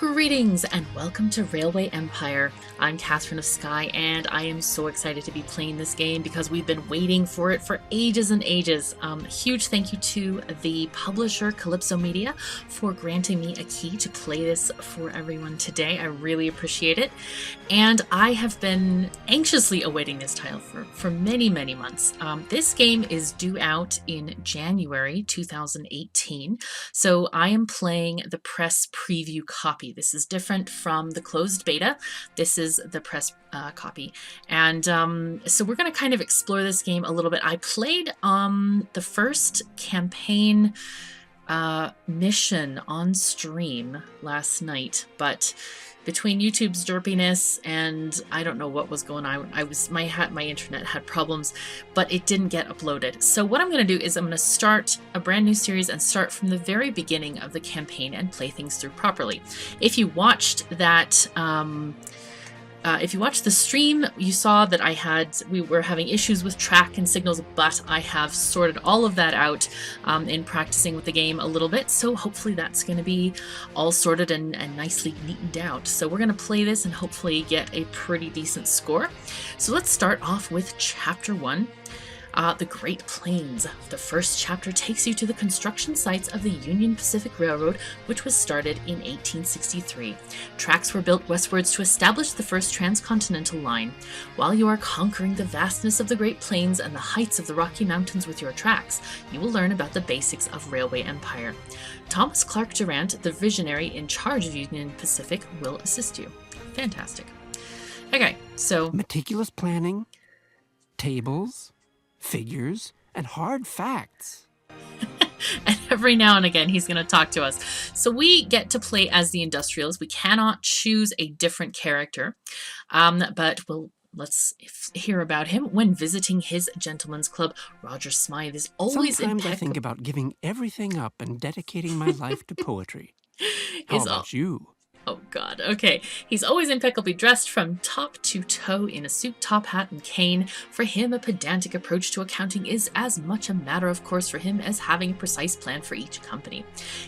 Greetings and welcome to Railway Empire. I'm KatherineOfSky and I am so excited to be playing this game because we've been waiting for it for ages and ages. Huge thank you to the publisher Kalypso Media for granting me a key to play this for everyone today. I really appreciate it. And I have been anxiously awaiting this title for many, many months. This game is due out in January 2018. So I am playing the press preview copy. This is different from the closed beta. This is the press copy. And so we're going to kind of explore this game a little bit. I played the first campaign mission on stream last night, but between YouTube's derpiness and I don't know what was going on, my internet had problems, but it didn't get uploaded. So what I'm going to do is I'm going to start a brand new series and start from the very beginning of the campaign and play things through properly. If you watched that, if you watched the stream, you saw that we were having issues with track and signals, but I have sorted all of that out in practicing with the game a little bit. So hopefully that's going to be all sorted and nicely neatened out. So we're going to play this and hopefully get a pretty decent score. So let's start off with Chapter 1. The Great Plains. The first chapter takes you to the construction sites of the Union Pacific Railroad, which was started in 1863. Tracks were built westwards to establish the first transcontinental line. While you are conquering the vastness of the Great Plains and the heights of the Rocky Mountains with your tracks, you will learn about the basics of railway empire. Thomas Clark Durant, the visionary in charge of Union Pacific, will assist you. Fantastic. Okay, so meticulous planning, tables, figures, and hard facts. And every now and again, he's going to talk to us. So we get to play as the Industrials. We cannot choose a different character, but let's hear about him. When visiting his gentleman's club, Roger Smythe is always Sometimes I think about giving everything up and dedicating my life to poetry. How about you? Oh God, okay. He's always impeccably dressed from top to toe in a suit, top hat, and cane. For him, a pedantic approach to accounting is as much a matter of course for him as having a precise plan for each company.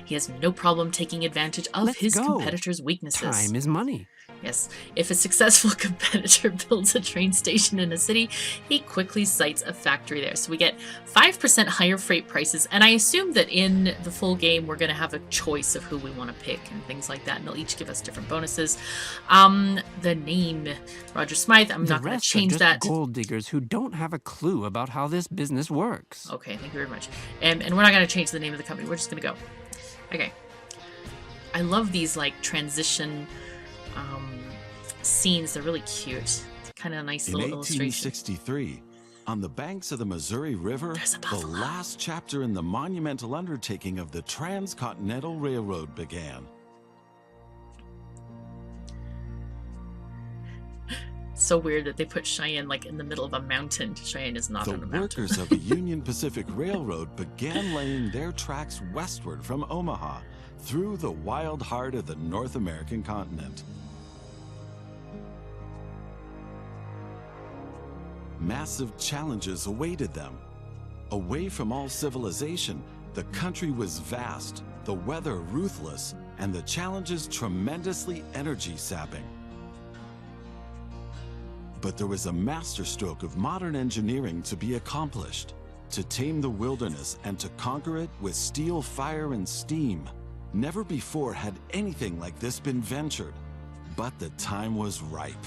He has no problem taking advantage of his competitors' weaknesses. Time is money. Yes, if a successful competitor builds a train station in a city, he quickly sites a factory there. So we get 5% higher freight prices, and I assume that in the full game we're going to have a choice of who we want to pick and things like that, and they'll each give us different bonuses. The name, Roger Smythe, I'm not going to change that. Gold diggers who don't have a clue about how this business works. Okay, thank you very much. And we're not going to change the name of the company. We're just going to go. Okay. I love these like transition scenes. They're really cute. It's kind of a nice little illustration. In 1863, on the banks of the Missouri River, the last chapter in the monumental undertaking of the Transcontinental Railroad began. So weird that they put Cheyenne like in the middle of a mountain. Cheyenne is not on a mountain. The workers of the Union Pacific Railroad began laying their tracks westward from Omaha through the wild heart of the North American continent. Massive challenges awaited them. Away from all civilization, the country was vast, the weather ruthless, and the challenges tremendously energy-sapping. But there was a masterstroke of modern engineering to be accomplished, to tame the wilderness and to conquer it with steel, fire, and steam. Never before had anything like this been ventured, but the time was ripe.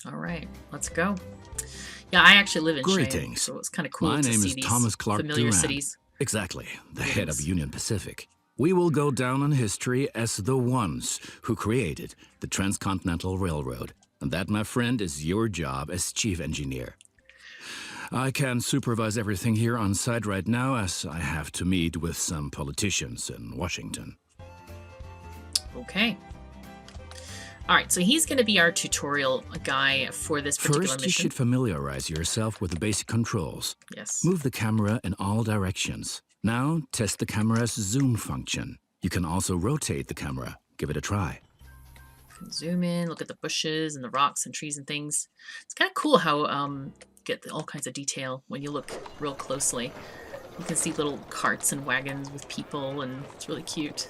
All right, let's go. Yeah, I actually live in Greetings. Cheyenne, so it's kind of cool My to name see is these Thomas Clark familiar Durant. cities. Exactly, the head of Union Pacific. We will go down in history as the ones who created the Transcontinental Railroad. And that, my friend, is your job as chief engineer. I can supervise everything here on site right now as I have to meet with some politicians in Washington. Okay. All right, so he's going to be our tutorial guy for this particular mission. First, you should familiarize yourself with the basic controls. Yes. Move the camera in all directions. Now, test the camera's zoom function. You can also rotate the camera. Give it a try. Zoom in, look at the bushes and the rocks and trees and things. It's kind of cool how get all kinds of detail when you look real closely. You can see little carts and wagons with people, and it's really cute.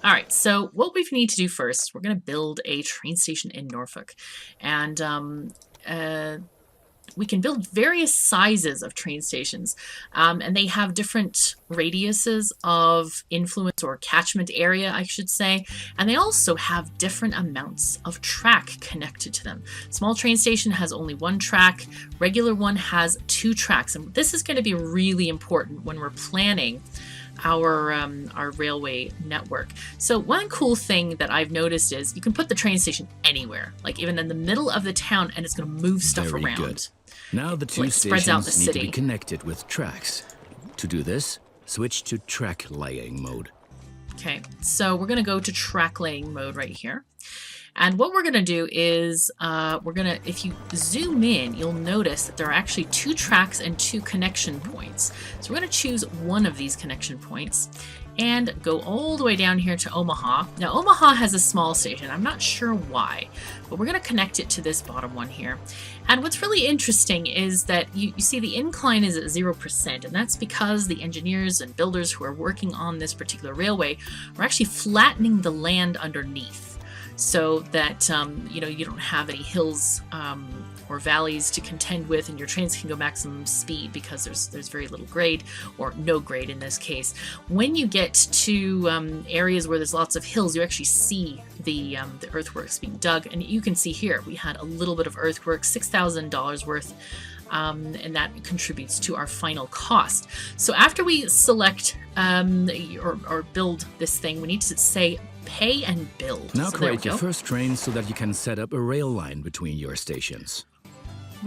All right, so what we need to do first, we're going to build a train station in Norfolk. And we can build various sizes of train stations, and they have different radiuses of influence or catchment area, I should say, and they also have different amounts of track connected to them. Small train station has only one track, regular one has 2 tracks, and this is going to be really important when we're planning our railway network. So one cool thing that I've noticed is you can put the train station anywhere, like even in the middle of the town, and it's going to move stuff Very around. Good. Now the two Like, spreads out the stations need to city. be connected with tracks. To do this, switch to track laying mode. Okay, so we're going to go to track laying mode right here. And what we're going to do is if you zoom in, you'll notice that there are actually 2 tracks and 2 connection points. So we're going to choose one of these connection points and go all the way down here to Omaha. Now, Omaha has a small station. I'm not sure why, but we're going to connect it to this bottom one here. And what's really interesting is that you see the incline is at 0%, and that's because the engineers and builders who are working on this particular railway are actually flattening the land underneath, so that you don't have any hills or valleys to contend with, and your trains can go maximum speed because there's very little grade, or no grade in this case. When you get to areas where there's lots of hills, you actually see the earthworks being dug, and you can see here we had a little bit of earthworks, $6,000 worth. And that contributes to our final cost. So after we select or build this thing, we need to say pay and build. Now So create your first train so that you can set up a rail line between your stations.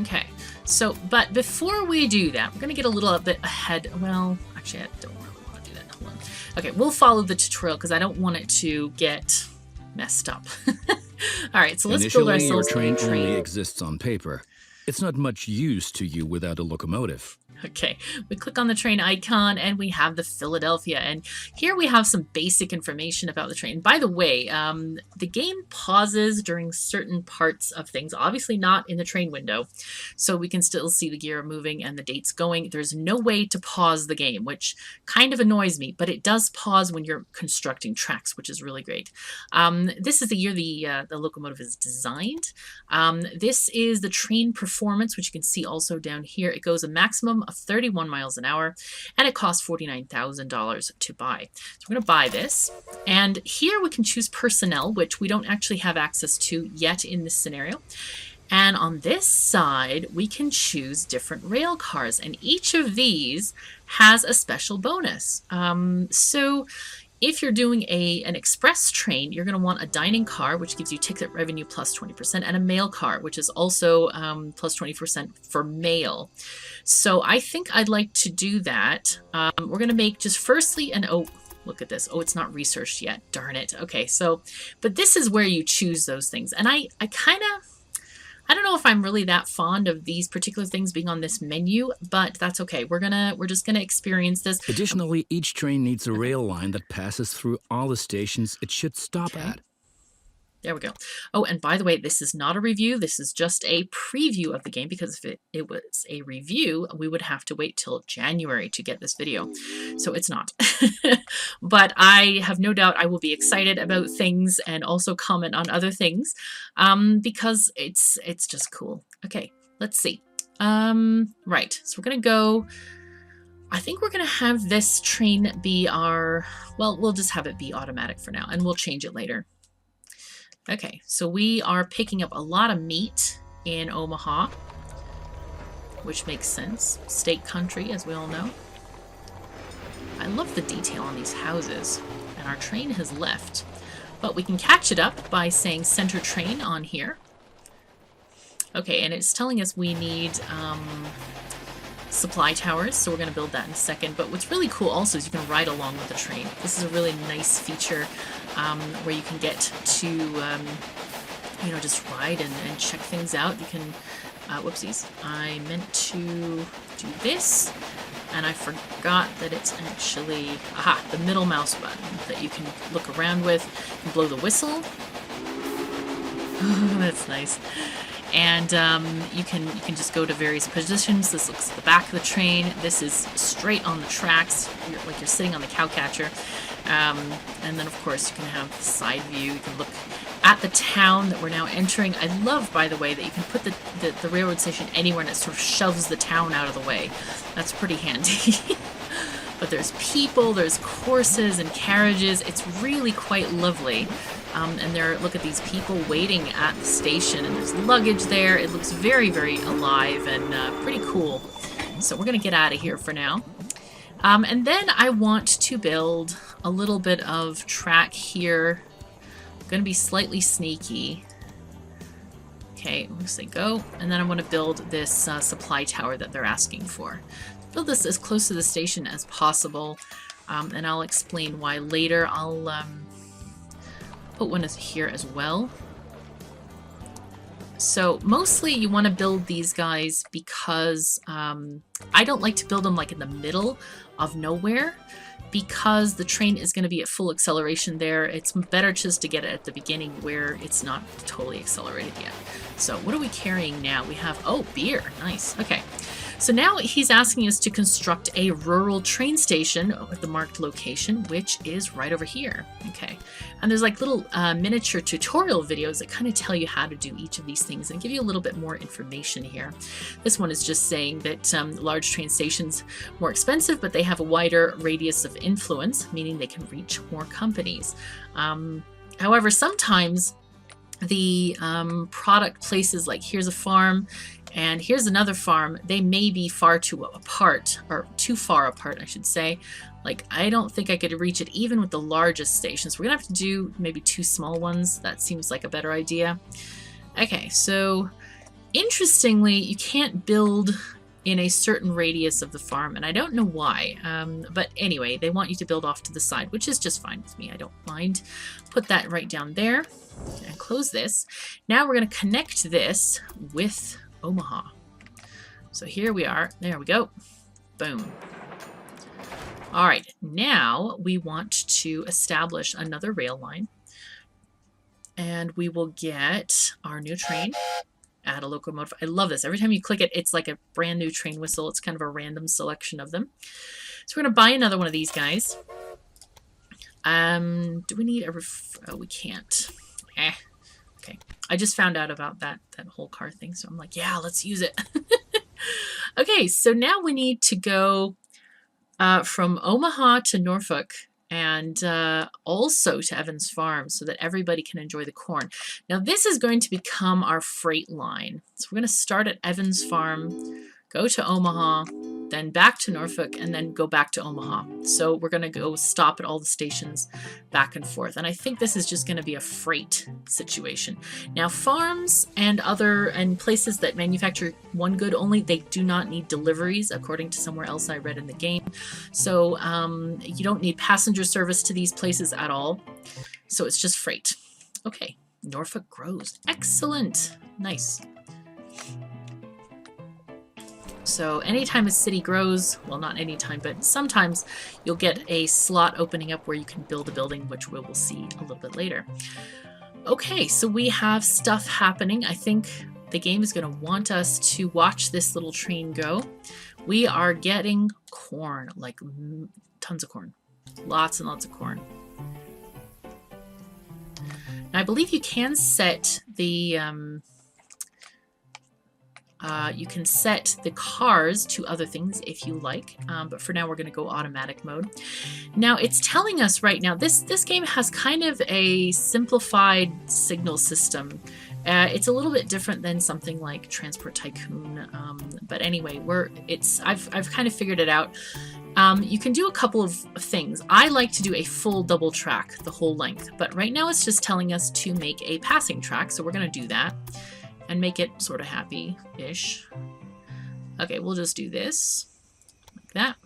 Okay, so but before we do that, we're going to get a little bit ahead. Well, actually, I don't really want to do that. Hold on. Okay, we'll follow the tutorial because I don't want it to get messed up. All right, so let's build Initially, your ourselves train a train. only exists on paper. It's not much use to you without a locomotive. Okay, we click on the train icon and we have the Philadelphia, and here we have some basic information about the train. By the way, the game pauses during certain parts of things, obviously not in the train window, so we can still see the gear moving and the dates going. There's no way to pause the game, which kind of annoys me, but it does pause when you're constructing tracks, which is really great. This is the year the locomotive is designed. This is the train performance, which you can see also down here. It goes a maximum of 31 miles an hour, and it costs $49,000 to buy. So we're going to buy this, and here we can choose personnel, which we don't actually have access to yet in this scenario. And on this side, we can choose different rail cars, and each of these has a special bonus. So if you're doing an express train, you're going to want a dining car, which gives you ticket revenue plus 20%, and a mail car, which is also plus 20% for mail. So I think I'd like to do that. We're going to make just firstly oh, look at this. Oh, it's not researched yet. Darn it. Okay, so, but this is where you choose those things. And I don't know if I'm really that fond of these particular things being on this menu, but that's okay. We're just gonna experience this. Additionally, each train needs a rail line that passes through all the stations it should stop at. There we go. Oh, and by the way, this is not a review. This is just a preview of the game, because if it was a review, we would have to wait till January to get this video. So it's not. But I have no doubt I will be excited about things and also comment on other things, because it's just cool. Okay, let's see. Right, so we're going to go... I think we're going to have this train be our... Well, we'll just have it be automatic for now, and we'll change it later. Okay, so we are picking up a lot of meat in Omaha, which makes sense. State country, as we all know. I love the detail on these houses, and our train has left. But we can catch it up by saying center train on here. Okay, and it's telling us we need supply towers, so we're going to build that in a second. But what's really cool also is you can ride along with the train. This is a really nice feature where you can get to, just ride and check things out. You can, whoopsies, I meant to do this, and I forgot that it's actually, the middle mouse button that you can look around with. You can blow the whistle. That's nice. And you can just go to various positions. This looks at the back of the train. This is straight on the tracks, like you're sitting on the cow catcher. And then, of course, you can have the side view. You can look at the town that we're now entering. I love, by the way, that you can put the railroad station anywhere and it sort of shoves the town out of the way. That's pretty handy. But there's people, there's horses and carriages. It's really quite lovely. And look at these people waiting at the station, and there's luggage there. It looks very, very alive and pretty cool. So we're going to get out of here for now. And then I want to build a little bit of track here. I'm going to be slightly sneaky. Okay, I'm going to say go. And then I want to build this supply tower that they're asking for. Build this as close to the station as possible. And I'll explain why later. I'll put one here as well. So mostly you want to build these guys because I don't like to build them like in the middle of nowhere, because the train is going to be at full acceleration there. It's better just to get it at the beginning where it's not totally accelerated yet. So what are we carrying now? We have, oh, beer. Nice. Okay. So now he's asking us to construct a rural train station at the marked location, which is right over here. Okay. And there's like little miniature tutorial videos that kind of tell you how to do each of these things and give you a little bit more information here. This one is just saying that large train stations are more expensive, but they have a wider radius of influence, meaning they can reach more companies. However, sometimes the product places, like here's a farm and here's another farm, they may be far too apart, or too far apart, I should say. Like, I don't think I could reach it even with the largest stations. We're gonna have to do maybe 2 small ones. That seems like a better idea. Okay, so interestingly, you can't build in a certain radius of the farm, and I don't know why. But anyway, they want you to build off to the side, which is just fine with me. I don't mind. Put that right down there and close this. Now we're gonna connect this with Omaha. So here we are. There we go. Boom. All right, now we want to establish another rail line, and we will get our new train, add a locomotive. I love this. Every time you click it, it's like a brand new train whistle. It's kind of a random selection of them. So we're going to buy another one of these guys. Do we need a oh, we can't. Okay. I just found out about that whole car thing, so I'm like, yeah, let's use it. Okay, so now we need to go from Omaha to Norfolk, and also to Evans Farm, so that everybody can enjoy the corn. Now this is going to become our freight line. So we're going to start at Evans Farm, go to Omaha, then back to Norfolk, and then go back to Omaha. So we're going to go stop at all the stations back and forth. And I think this is just going to be a freight situation. Now farms and places that manufacture one good only, they do not need deliveries, according to somewhere else I read in the game. So you don't need passenger service to these places at all. So it's just freight. Okay, Norfolk grows. Excellent. Nice. So anytime a city grows, well, not anytime, but sometimes you'll get a slot opening up where you can build a building, which we will see a little bit later. Okay, so we have stuff happening. I think the game is going to want us to watch this little train go. We are getting corn, like tons of corn. Lots and lots of corn. Now, I believe you can set the... you can set the cars to other things if you like, but for now we're going to go automatic mode. Now it's telling us right now, this game has kind of a simplified signal system. It's a little bit different than something like Transport Tycoon, but anyway, I've kind of figured it out. You can do a couple of things. I like to do a full double track, the whole length, but right now it's just telling us to make a passing track, so we're going to do that. And make it sort of happy-ish. Okay, we'll just do this, like that,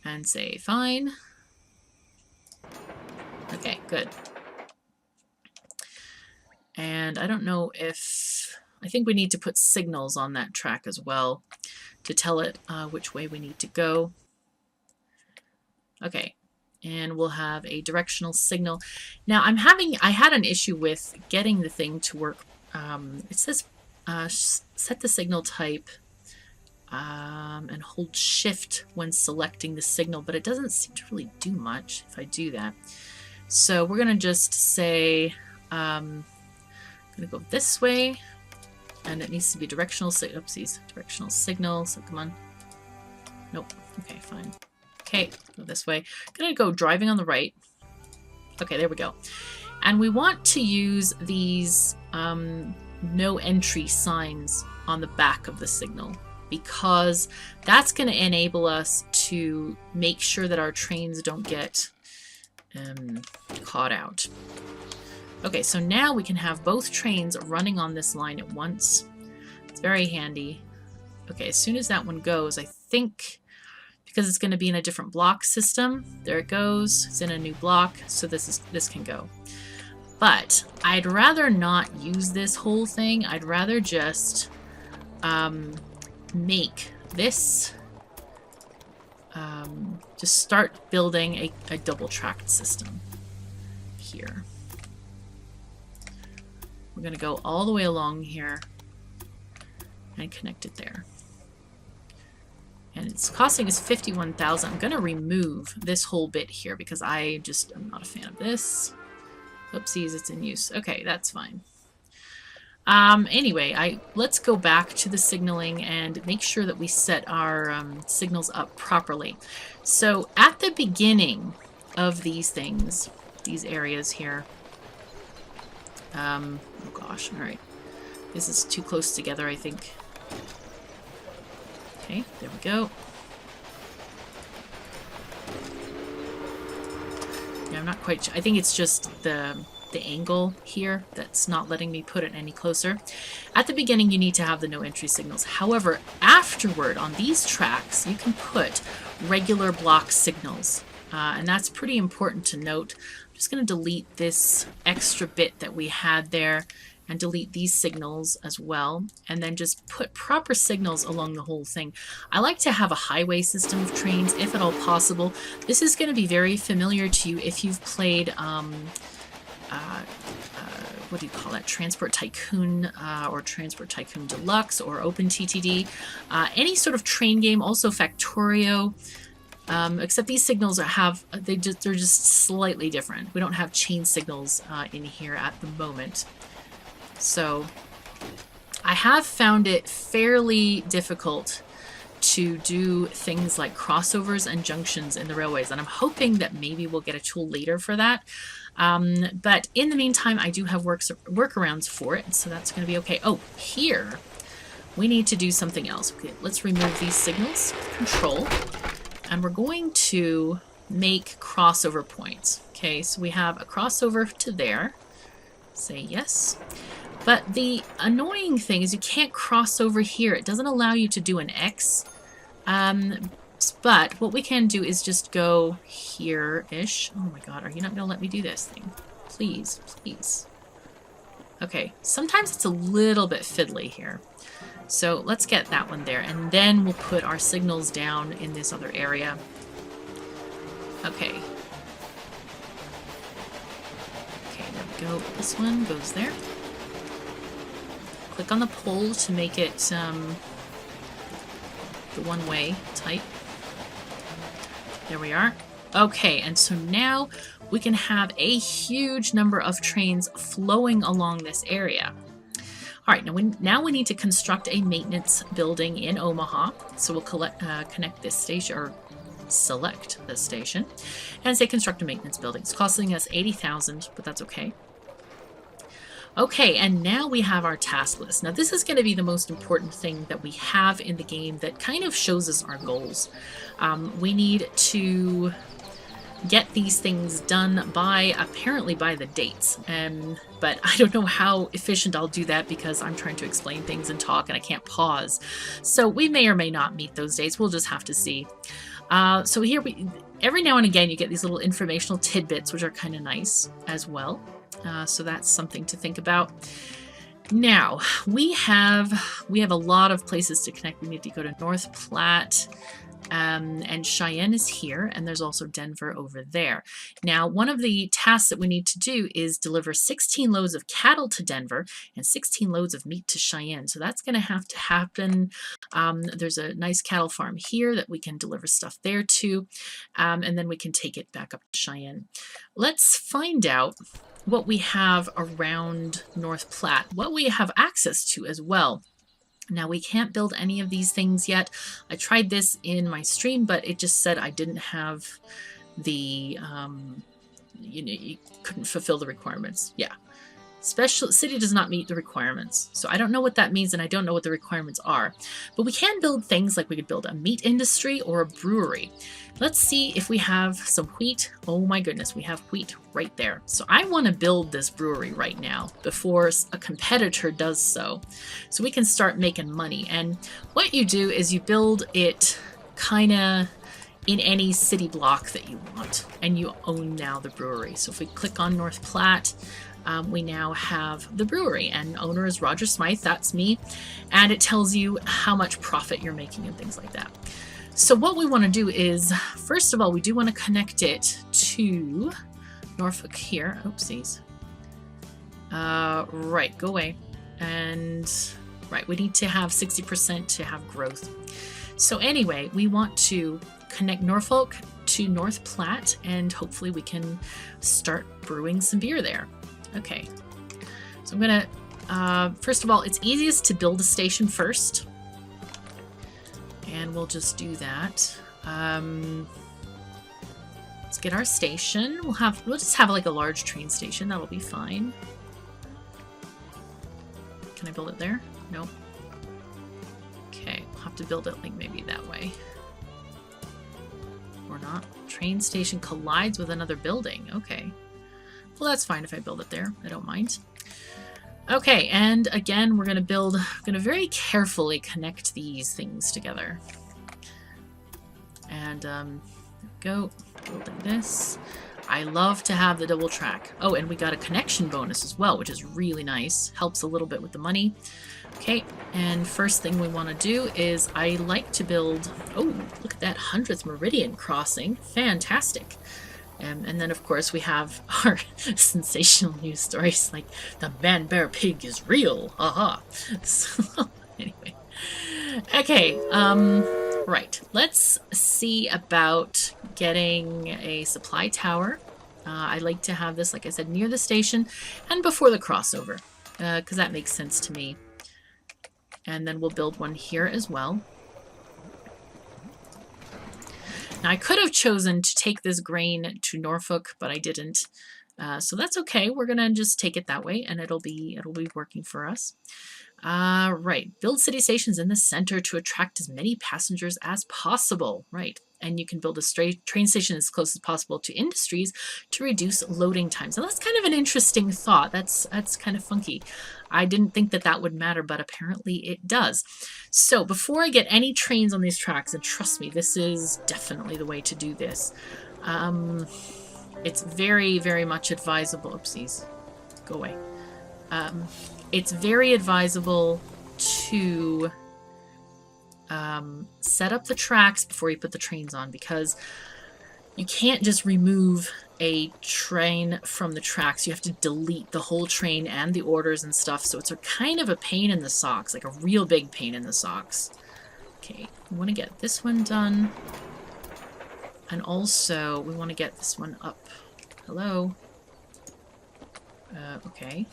and say fine. Okay, good. And I don't know if... I think we need to put signals on that track as well to tell it which way we need to go. Okay, and we'll have a directional signal. Now, I had an issue with getting the thing to work. It says set the signal type and hold shift when selecting the signal, but it doesn't seem to really do much if I do that. So we're going to just say, I'm going to go this way, and it needs to be directional, oopsies, directional signal, so come on. Nope, okay, fine. Okay, go this way. I'm going to go driving on the right. Okay, there we go. And we want to use these no entry signs on the back of the signal, because that's going to enable us to make sure that our trains don't get caught out. Okay, so now we can have both trains running on this line at once. It's very handy. Okay, as soon as that one goes, I think, because it's going to be in a different block system, there it goes. It's in a new block, so this can go. But I'd rather not use this whole thing. I'd rather just make this, just start building a double tracked system here. We're going to go all the way along here and connect it there. And it's costing us 51,000. I'm going to remove this whole bit here because I just am not a fan of this. Oopsies, it's in use. Okay, that's fine. Anyway, let's go back to the signaling and make sure that we set our signals up properly. So at the beginning of these things, these areas here, oh gosh, all right. This is too close together, I think. Okay, there we go. Yeah, I'm not quite sure. I think it's just the angle here that's not letting me put it any closer. At the beginning, you need to have the no entry signals. However, afterward, on these tracks, you can put regular block signals. And that's pretty important to note. I'm just going to delete this extra bit that we had there and delete these signals as well, and then just put proper signals along the whole thing. I like to have a highway system of trains, if at all possible. This is going to be very familiar to you if you've played, what do you call that? Transport Tycoon or Transport Tycoon Deluxe or OpenTTD. Any sort of train game, also Factorio. Except these signals they're just slightly different. We don't have chain signals in here at the moment. So I have found it fairly difficult to do things like crossovers and junctions in the railways, and I'm hoping that maybe we'll get a tool later for that. But in the meantime, I do have workarounds for it, so that's going to be okay. Oh, here we need to do something else. Okay, let's remove these signals, Control, and we're going to make crossover points. Okay, so we have a crossover to there. Say yes. But the annoying thing is you can't cross over here. It doesn't allow you to do an X. But what we can do is just go here-ish. Oh my god, are you not going to let me do this thing? Please, please. Okay, sometimes it's a little bit fiddly here. So let's get that one there, and then we'll put our signals down in this other area. Okay. Okay, there we go. This one goes there. Click on the pole to make it the one-way type. There we are. Okay, and so now we can have a huge number of trains flowing along this area. All right, now we need to construct a maintenance building in Omaha. So we'll connect this station, or select this station, and say construct a maintenance building. It's costing us 80,000, but that's okay. Okay, and now we have our task list. Now this is going to be the most important thing that we have in the game that kind of shows us our goals. We need to get these things done apparently by the dates. But I don't know how efficient I'll do that because I'm trying to explain things and talk and I can't pause. So we may or may not meet those dates. We'll just have to see. So here every now and again you get these little informational tidbits, which are kind of nice as well. So that's something to think about. Now, we have a lot of places to connect. We need to go to North Platte, And Cheyenne is here, and there's also Denver over there. Now, one of the tasks that we need to do is deliver 16 loads of cattle to Denver and 16 loads of meat to Cheyenne. So that's going to have to happen. There's a nice cattle farm here that we can deliver stuff there to, and then we can take it back up to Cheyenne. Let's find out what we have around North Platte, what we have access to as well. Now, we can't build any of these things yet. I tried this in my stream, but it just said I didn't have the, you couldn't fulfill the requirements. Yeah. Special city does not meet the requirements. So I don't know what that means, and I don't know what the requirements are. But we can build things like we could build a meat industry or a brewery. Let's see if we have some wheat. Oh my goodness, we have wheat right there. So I want to build this brewery right now before a competitor does so. So we can start making money. And what you do is you build it kind of in any city block that you want. And you own now the brewery. So if we click on North Platte, we now have the brewery, and owner is Roger Smythe, that's me, and it tells you how much profit you're making and things like that. So what we want to do is, first of all, we do want to connect it to Norfolk here. Oopsies. Right, go away. And right, we need to have 60% to have growth. So anyway, we want to connect Norfolk to North Platte, and hopefully we can start brewing some beer there. Okay, so I'm gonna, first of all, it's easiest to build a station first. And we'll just do that. Let's get our station. We'll just have like a large train station, that'll be fine. Can I build it there? Nope. Okay, we'll have to build it like maybe that way. Or not. Train station collides with another building, okay. Well, that's fine if I build it there. I don't mind. Okay, and again, we're going to very carefully connect these things together. And go building this. I love to have the double track. Oh, and we got a connection bonus as well, which is really nice. Helps a little bit with the money. Okay, and first thing we want to do is I like to build... Oh, look at that 100th Meridian crossing. Fantastic. And then, of course, we have our sensational news stories like the man-bear pig is real. Aha. So, anyway. Okay. Right. Let's see about getting a supply tower. I like to have this, like I said, near the station and before the crossover, because that makes sense to me. And then we'll build one here as well. Now, I could have chosen to take this grain to Norfolk, but I didn't. So that's okay. We're going to just take it that way, and it'll be working for us. Right. Build city stations in the center to attract as many passengers as possible. Right. And you can build a straight train station as close as possible to industries to reduce loading times. Now, that's kind of an interesting thought. That's kind of funky. I didn't think that that would matter, but apparently it does. So before I get any trains on these tracks, and trust me, this is definitely the way to do this. It's very, very much advisable. Oopsies. Go away. It's very advisable to set up the tracks before you put the trains on, because you can't just remove a train from the tracks. You have to delete the whole train and the orders and stuff, so it's a kind of a pain in the socks, like a real big pain in the socks. Okay, we want to get this one done, and also we want to get this one up. Hello? Okay.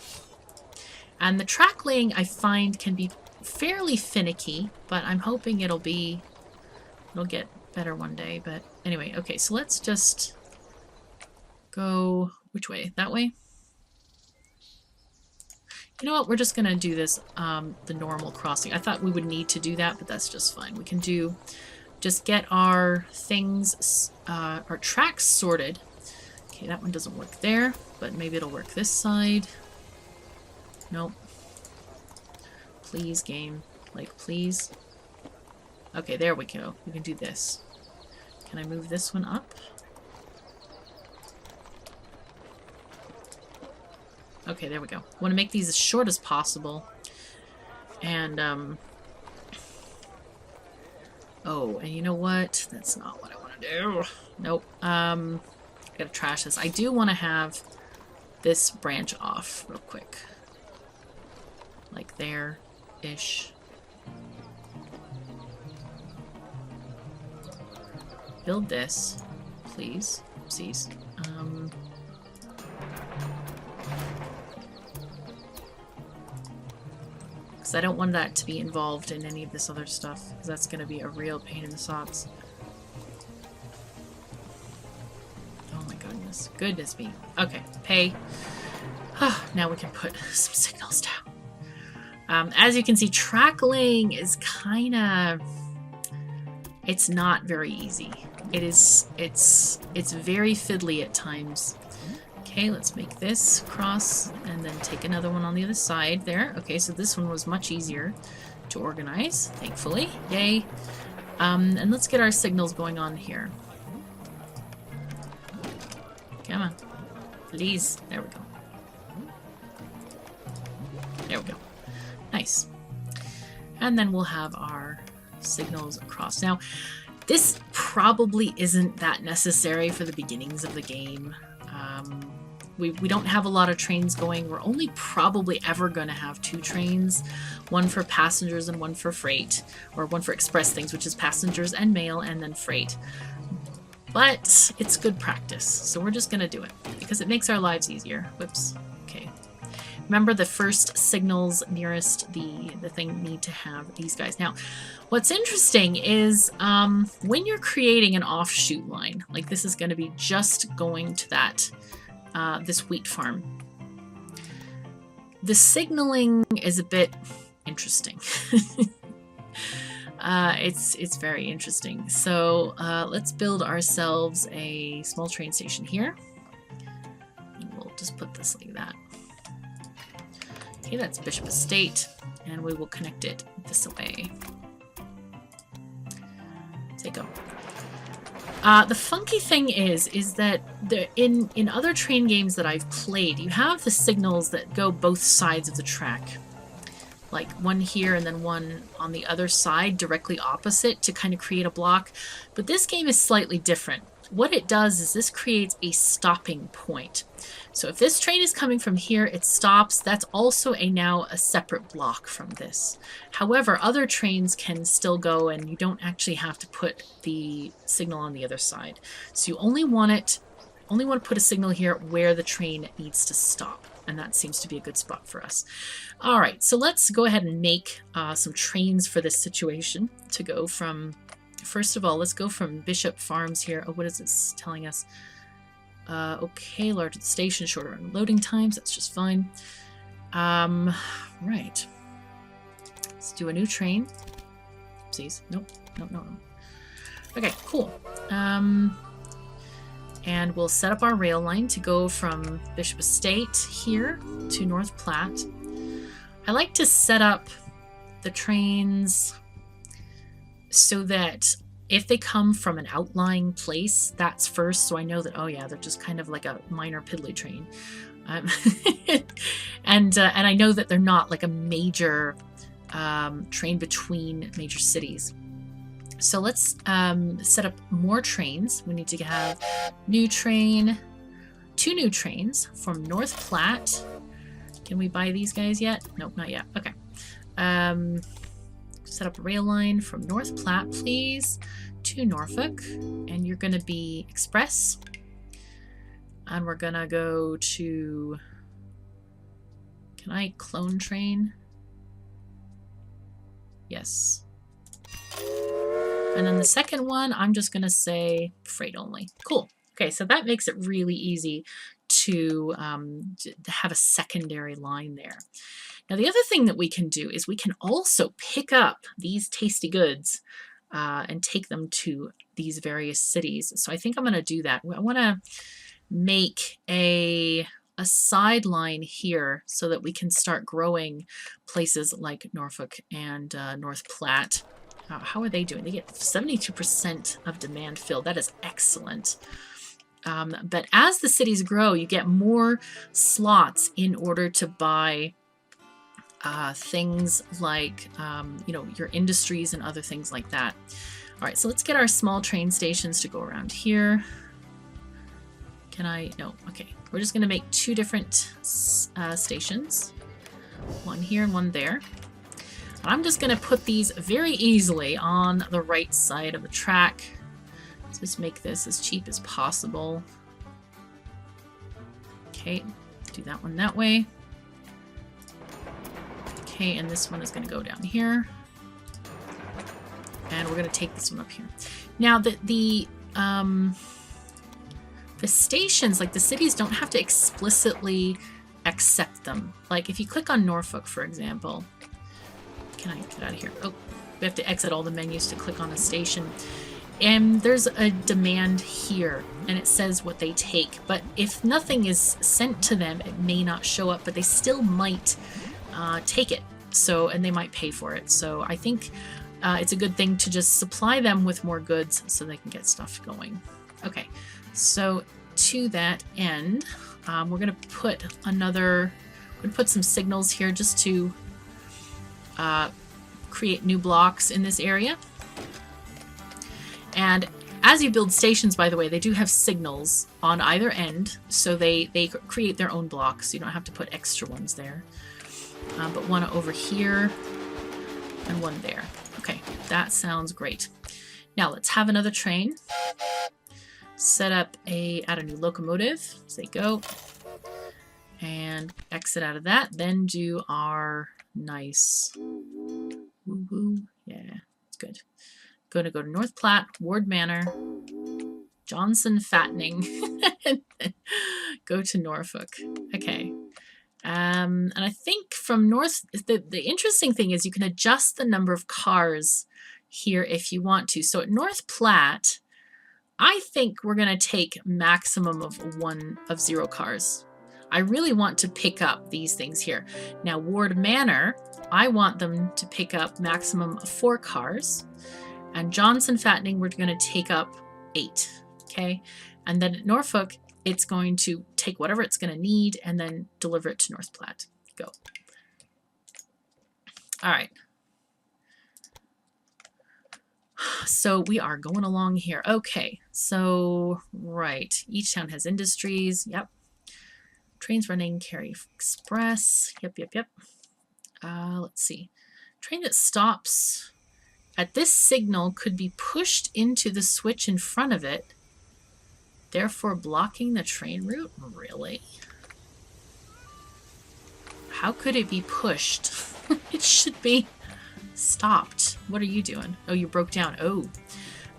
And the track laying, I find, can be fairly finicky, but I'm hoping it'll get better one day. But anyway, okay, so let's just go, which way? That way? You know what, we're just gonna do this, the normal crossing. I thought we would need to do that, but that's just fine. We can just get our things, our tracks sorted. Okay, that one doesn't work there, but maybe it'll work this side. Nope. Please, game. Like, please. Okay, there we go. We can do this. Can I move this one up? Okay, there we go. I want to make these as short as possible. And, Oh, and you know what? That's not what I want to do. Nope. I gotta trash this. I do want to have this branch off real quick. Like there-ish. Build this, please. Oopsies. Because I don't want that to be involved in any of this other stuff, because that's going to be a real pain in the socks. Oh my goodness. Goodness me. Okay, pay. Now we can put some signals down. As you can see, trackling is kind of... It's not very easy. It's very fiddly at times. Okay, let's make this cross and then take another one on the other side there. Okay, so this one was much easier to organize, thankfully. Yay. And let's get our signals going on here. Come on. Please. There we go. There we go. Nice. And then we'll have our signals across. Now, this probably isn't that necessary for the beginnings of the game. We don't have a lot of trains going. We're only probably ever going to have 2 trains, one for passengers and one for freight, or one for express things, which is passengers and mail, and then freight. But it's good practice, so we're just going to do it because it makes our lives easier. Whoops. Okay. Remember, the first signals nearest the thing need to have these guys. Now, what's interesting is when you're creating an offshoot line, like this is going to be just going to that this wheat farm. The signaling is a bit interesting. It's very interesting. So let's build ourselves a small train station here. And we'll just put this like that. Okay, that's Bishop Estate, and we will connect it this way. There you go. The funky thing is that in other train games that I've played, you have the signals that go both sides of the track. Like one here and then one on the other side directly opposite to kind of create a block. But this game is slightly different. What it does is this creates a stopping point. So if this train is coming from here, it stops. That's also now a separate block from this. However, other trains can still go and you don't actually have to put the signal on the other side. So you only want to put a signal here where the train needs to stop. And that seems to be a good spot for us. All right, so let's go ahead and make some trains for this situation to go from... First of all, let's go from Bishop Farms here. Oh, what is this telling us? Okay, larger the station, shorter loading times. That's just fine. Right. Let's do a new train. Oopsies. Nope. No. Okay, cool. And we'll set up our rail line to go from Bishop Estate here to North Platte. I like to set up the trains so that if they come from an outlying place, that's first, so I know that, oh yeah, they're just kind of like a minor piddly train. And I know that they're not like a major train between major cities. So let's set up more trains. We need to have new train, 2 new trains from North Platte. Can we buy these guys yet? Nope, not yet. Okay. Set up a rail line from North Platte, please, to Norfolk. And you're going to be express. And we're going to go to... Can I clone train? Yes. And then the second one, I'm just going to say freight only. Cool. Okay, so that makes it really easy to have a secondary line there. Now, the other thing that we can do is we can also pick up these tasty goods and take them to these various cities. So I think I'm going to do that. I want to make a sideline here so that we can start growing places like Norfolk and North Platte. How are they doing? They get 72% of demand filled. That is excellent. But as the cities grow, you get more slots in order to buy things like, you know, your industries and other things like that. All right, so let's get our small train stations to go around here. Can I? No. Okay. We're just going to make 2 different stations. One here and one there. I'm just going to put these very easily on the right side of the track. Let's just make this as cheap as possible. Okay, do that one that way. Okay, and this one is going to go down here. And we're going to take this one up here. Now, the stations, like the cities, don't have to explicitly accept them. Like if you click on Norfolk, for example, can I get out of here? Oh, we have to exit all the menus to click on a station. And there's a demand here, and it says what they take. But if nothing is sent to them, it may not show up, but they still might take it. So, and they might pay for it. So I think it's a good thing to just supply them with more goods so they can get stuff going. Okay, so to that end, we're going to put some signals here just to create new blocks in this area. And as you build stations, by the way, they do have signals on either end, so they create their own blocks. You don't have to put extra ones there. But one over here and one there. Okay, that sounds great. Now let's have another train. Set up add a new locomotive as they go. And exit out of that. Then do our nice woo-woo. Yeah, it's good. Going to go to North Platte, Ward Manor, Johnson Fattening, and then go to Norfolk. Okay. And I think from North, the interesting thing is you can adjust the number of cars here if you want to. So at North Platte, I think we're going to take maximum of 0 cars. I really want to pick up these things here. Now, Ward Manor, I want them to pick up maximum of 4 cars. And Johnson Fattening, we're going to take up 8. Okay. And then at Norfolk, it's going to take whatever it's going to need and then deliver it to North Platte. Go. All right. So we are going along here. Okay. So, right. Each town has industries. Yep. Trains running, Cary Express. Yep. Let's see. Train that stops at this signal could be pushed into the switch in front of it, therefore blocking the train route? Really? How could it be pushed? It should be stopped. What are you doing? Oh, you broke down. Oh,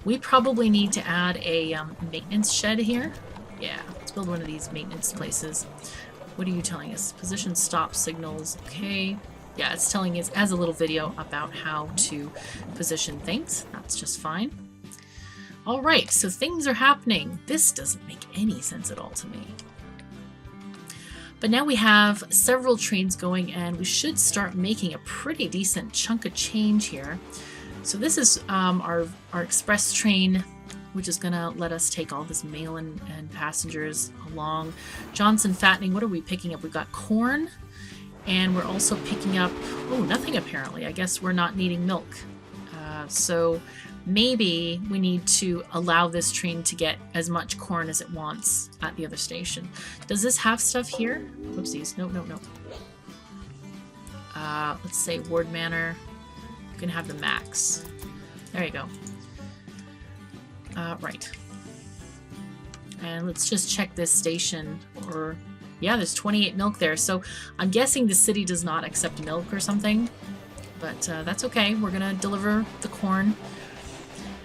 we probably need to add a maintenance shed here. Yeah, let's build one of these maintenance places. What are you telling us? Position stop signals. Okay. Yeah, it's telling us as a little video about how to position things. That's just fine. All right, so things are happening. This doesn't make any sense at all to me. But now we have several trains going, and we should start making a pretty decent chunk of change here. So this is our express train, which is going to let us take all this mail and passengers along. Johnson Fattening, what are we picking up? We've got corn. And we're also picking up, oh, nothing apparently. I guess we're not needing milk. So maybe we need to allow this train to get as much corn as it wants at the other station. Does this have stuff here? Oopsies. No. Let's say Ward Manor. You can have the max. There you go. Right. And let's just check this station or... Yeah, there's 28 milk there, so I'm guessing the city does not accept milk or something, but that's okay. We're going to deliver the corn.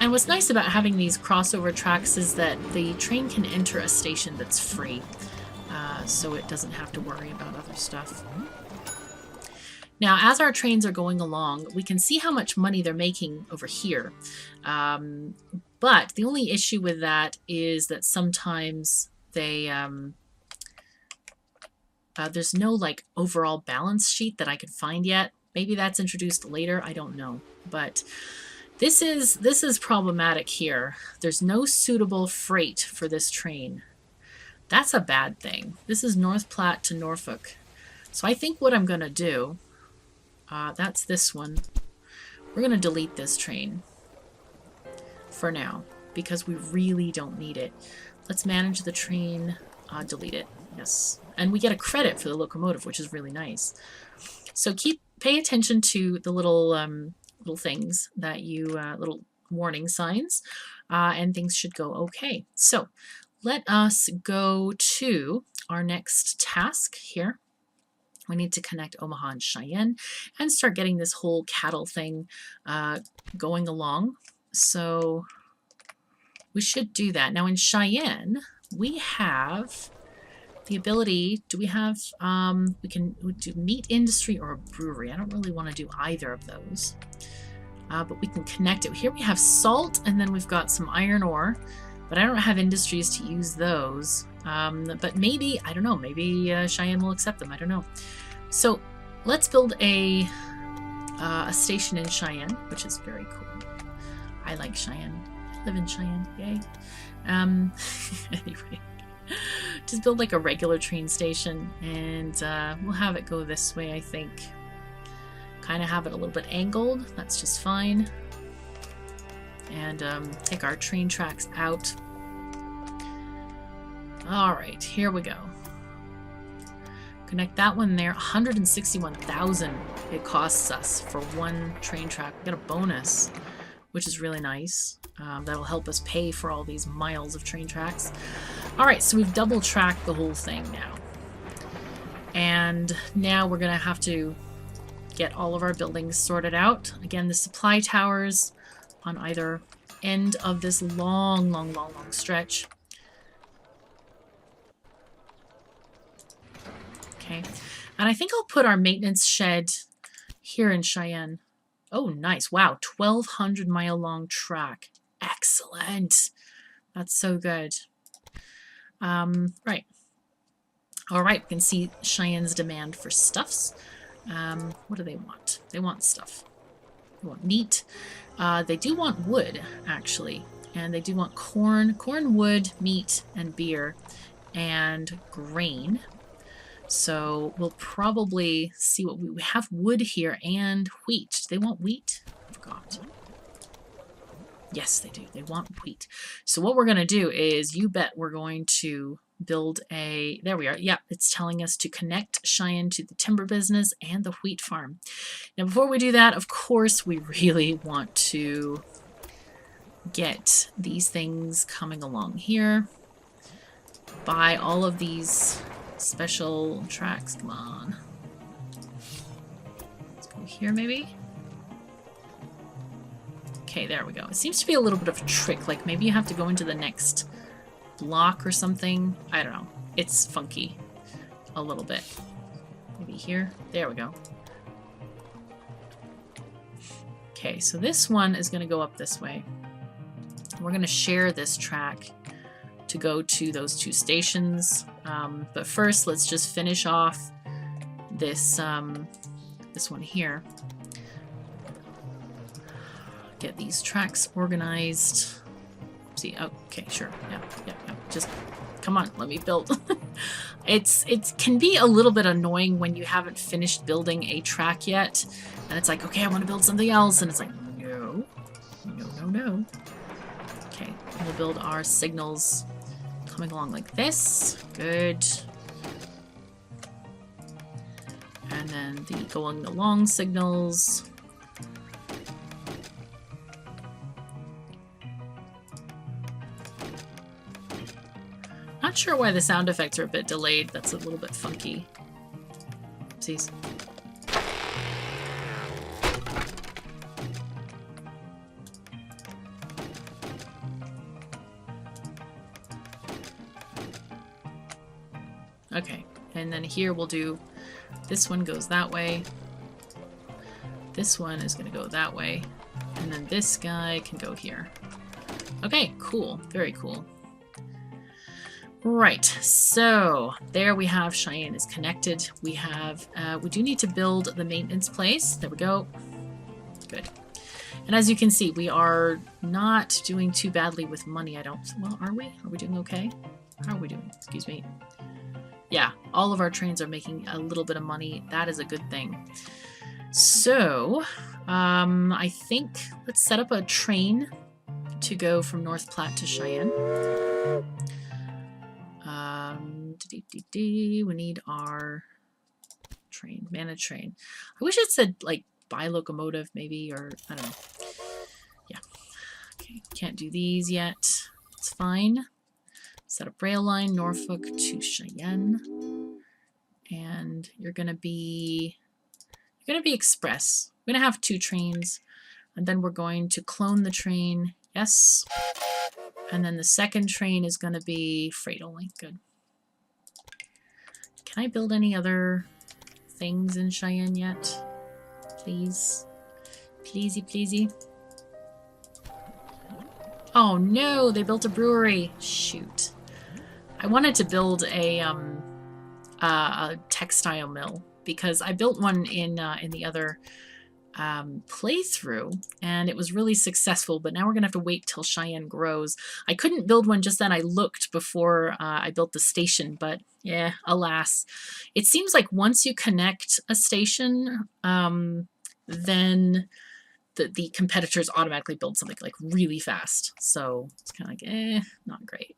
And what's nice about having these crossover tracks is that the train can enter a station that's free, so it doesn't have to worry about other stuff. Now, as our trains are going along, we can see how much money they're making over here, but the only issue with that is that sometimes they... there's no like overall balance sheet that I could find yet. Maybe that's introduced later. I don't know. But this is problematic here. There's no suitable freight for this train. That's a bad thing. This is North Platte to Norfolk. So I think what I'm going to do, that's this one. We're going to delete this train. for now, because we really don't need it. Let's manage the train, delete it, yes. And we get a credit for the locomotive, which is really nice. So pay attention to the little things that you, little warning signs, and things should go okay. So let us go to our next task here. We need to connect Omaha and Cheyenne and start getting this whole cattle thing going along. So we should do that. Now in Cheyenne, we have the ability, do we have, we do meat industry or a brewery. I don't really want to do either of those, but we can connect it. Here we have salt, and then we've got some iron ore, but I don't have industries to use those. But maybe, I don't know, maybe Cheyenne will accept them. I don't know. So let's build a station in Cheyenne, which is very cool. I like Cheyenne. I live in Cheyenne. Yay. Anyway, just build like a regular train station, and we'll have it go this way, I think. Kind of have it a little bit angled. That's just fine. And take our train tracks out. All right, here we go. Connect that one there. 161,000 it costs us for one train track. We get a bonus, which is really nice. That'll help us pay for all these miles of train tracks. All right, so we've double tracked the whole thing now. And now we're gonna have to get all of our buildings sorted out. Again, the supply towers on either end of this long, long, long, long stretch. Okay, and I think I'll put our maintenance shed here in Cheyenne. Oh, nice. Wow, 1,200 mile long track. Excellent. That's so good. Right. All right, we can see Cheyenne's demand for stuffs. What do they want? They want stuff. They want meat. They do want wood, actually. And they do want corn, wood, meat, and beer, and grain. So we'll probably see what we have. Wood here and wheat. Do they want wheat? I forgot. Yes, they do. They want wheat. So what we're going to do is, you bet we're going to build a, there we are. Yeah, it's telling us to connect Cheyenne to the timber business and the wheat farm. Now, before we do that, of course, we really want to get these things coming along here. Buy all of these special tracks. Come on. Let's go here, maybe. Okay, there we go. It seems to be a little bit of a trick. Like, maybe you have to go into the next block or something. I don't know. It's funky a little bit. Maybe here. There we go. Okay, so this one is going to go up this way. We're going to share this track to go to those two stations. But first, let's just finish off this this one here. Get these tracks organized. See, oh, okay, sure, yeah. Just come on, let me build. It can be a little bit annoying when you haven't finished building a track yet, and it's like, okay, I want to build something else, and it's like, no. Okay, we'll build our signals coming along like this. Good. And then the going along signals. Not sure why the sound effects are a bit delayed. That's a little bit funky. Oopsies. Okay, and then here we'll do, this one goes that way. This one is going to go that way. And then this guy can go here. Okay, cool. Very cool. Right, so there we have Cheyenne is connected. We have, we do need to build the maintenance place. There we go. Good. And as you can see, we are not doing too badly with money. Well, are we? Are we doing okay? How are we doing? Excuse me. Yeah, all of our trains are making a little bit of money. That is a good thing. So, I think let's set up a train to go from North Platte to Cheyenne. We need our train, manage train. I wish it said like buy locomotive maybe, or I don't know. Yeah. Okay, can't do these yet. It's fine. Set up rail line, Norfolk to Cheyenne. And you're gonna be express. We're gonna have 2 trains, and then we're going to clone the train. Yes. And then the second train is gonna be freight only. Good. Can I build any other things in Cheyenne yet? Please. Pleasey, pleasey. Oh no, they built a brewery. Shoot. I wanted to build a textile mill because I built one in the other playthrough and it was really successful, but now we're gonna have to wait till Cheyenne grows. I couldn't build one just then. I looked before I built the station, but yeah, alas. It seems like once you connect a station, then the competitors automatically build something like really fast. So it's kind of like, not great.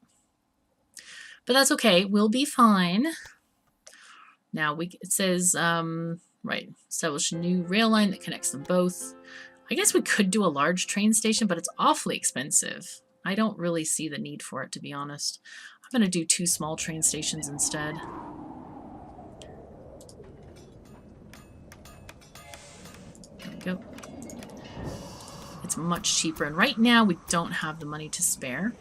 But that's okay. We'll be fine. Now it says, right, establish a new rail line that connects them both. I guess we could do a large train station, but it's awfully expensive. I don't really see the need for it, to be honest. I'm going to do 2 small train stations instead. There we go. It's much cheaper, and right now we don't have the money to spare.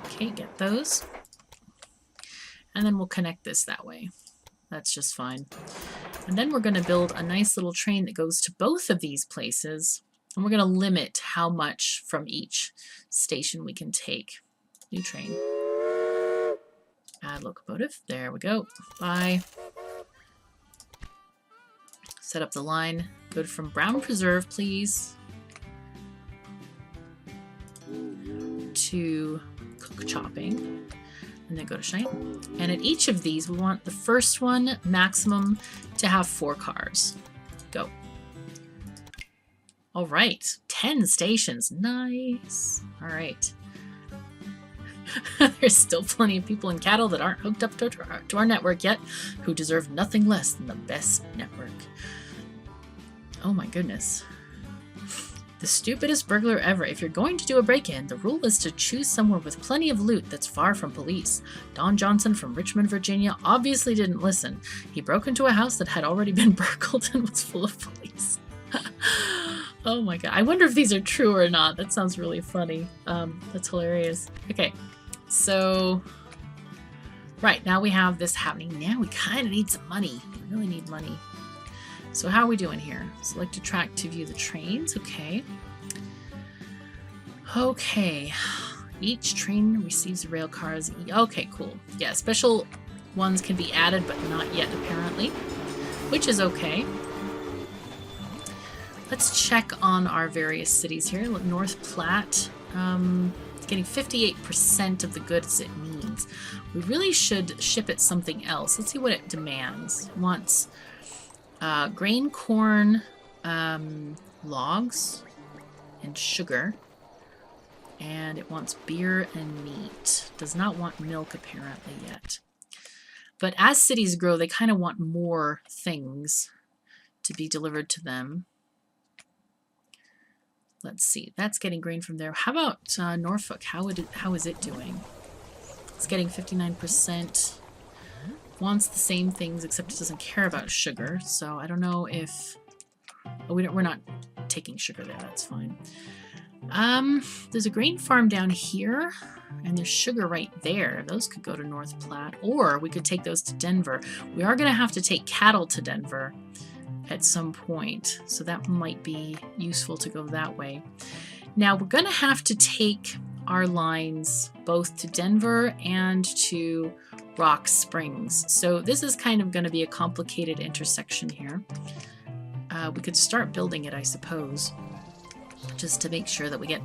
Okay, get those. And then we'll connect this that way. That's just fine. And then we're going to build a nice little train that goes to both of these places. And we're going to limit how much from each station we can take. New train. Add locomotive. There we go. Bye. Set up the line. Go from Brown Preserve, please, to Cook Chopping. And then go to Cheyenne. And at each of these, we want the first one maximum to have 4 cars. Go. All right, 10 stations. Nice. All right. There's still plenty of people in cattle that aren't hooked up to our network yet, who deserve nothing less than the best network. Oh my goodness. The stupidest burglar ever. If you're going to do a break-in, the rule is to choose somewhere with plenty of loot that's far from police. Don Johnson from Richmond, Virginia obviously didn't listen. He broke into a house that had already been burgled and was full of police. Oh my god. I wonder if these are true or not. That sounds really funny. That's hilarious. Okay, so right, now we have this happening. Now we kind of need some money. We really need money. So how are we doing here? Select a track to view the trains. Okay. Okay. Each train receives rail cars. Okay, cool. Yeah, special ones can be added, but not yet apparently, which is okay. Let's check on our various cities here. Look, North Platte. It's getting 58% of the goods it needs. We really should ship it something else. Let's see what it demands. It wants grain, corn, logs, and sugar. And it wants beer and meat. Does not want milk apparently yet. But as cities grow, they kind of want more things to be delivered to them. Let's see. That's getting grain from there. How about Norfolk? How is it doing? It's getting 59%. Wants the same things, except it doesn't care about sugar. So I don't know if... Oh, we're not taking sugar there. That's fine. There's a grain farm down here, and there's sugar right there. Those could go to North Platte, or we could take those to Denver. We are going to have to take cattle to Denver at some point, so that might be useful to go that way. Now, we're going to have to take our lines both to Denver and to Rock Springs. So this is kind of going to be a complicated intersection here. We could start building it, I suppose, just to make sure that we get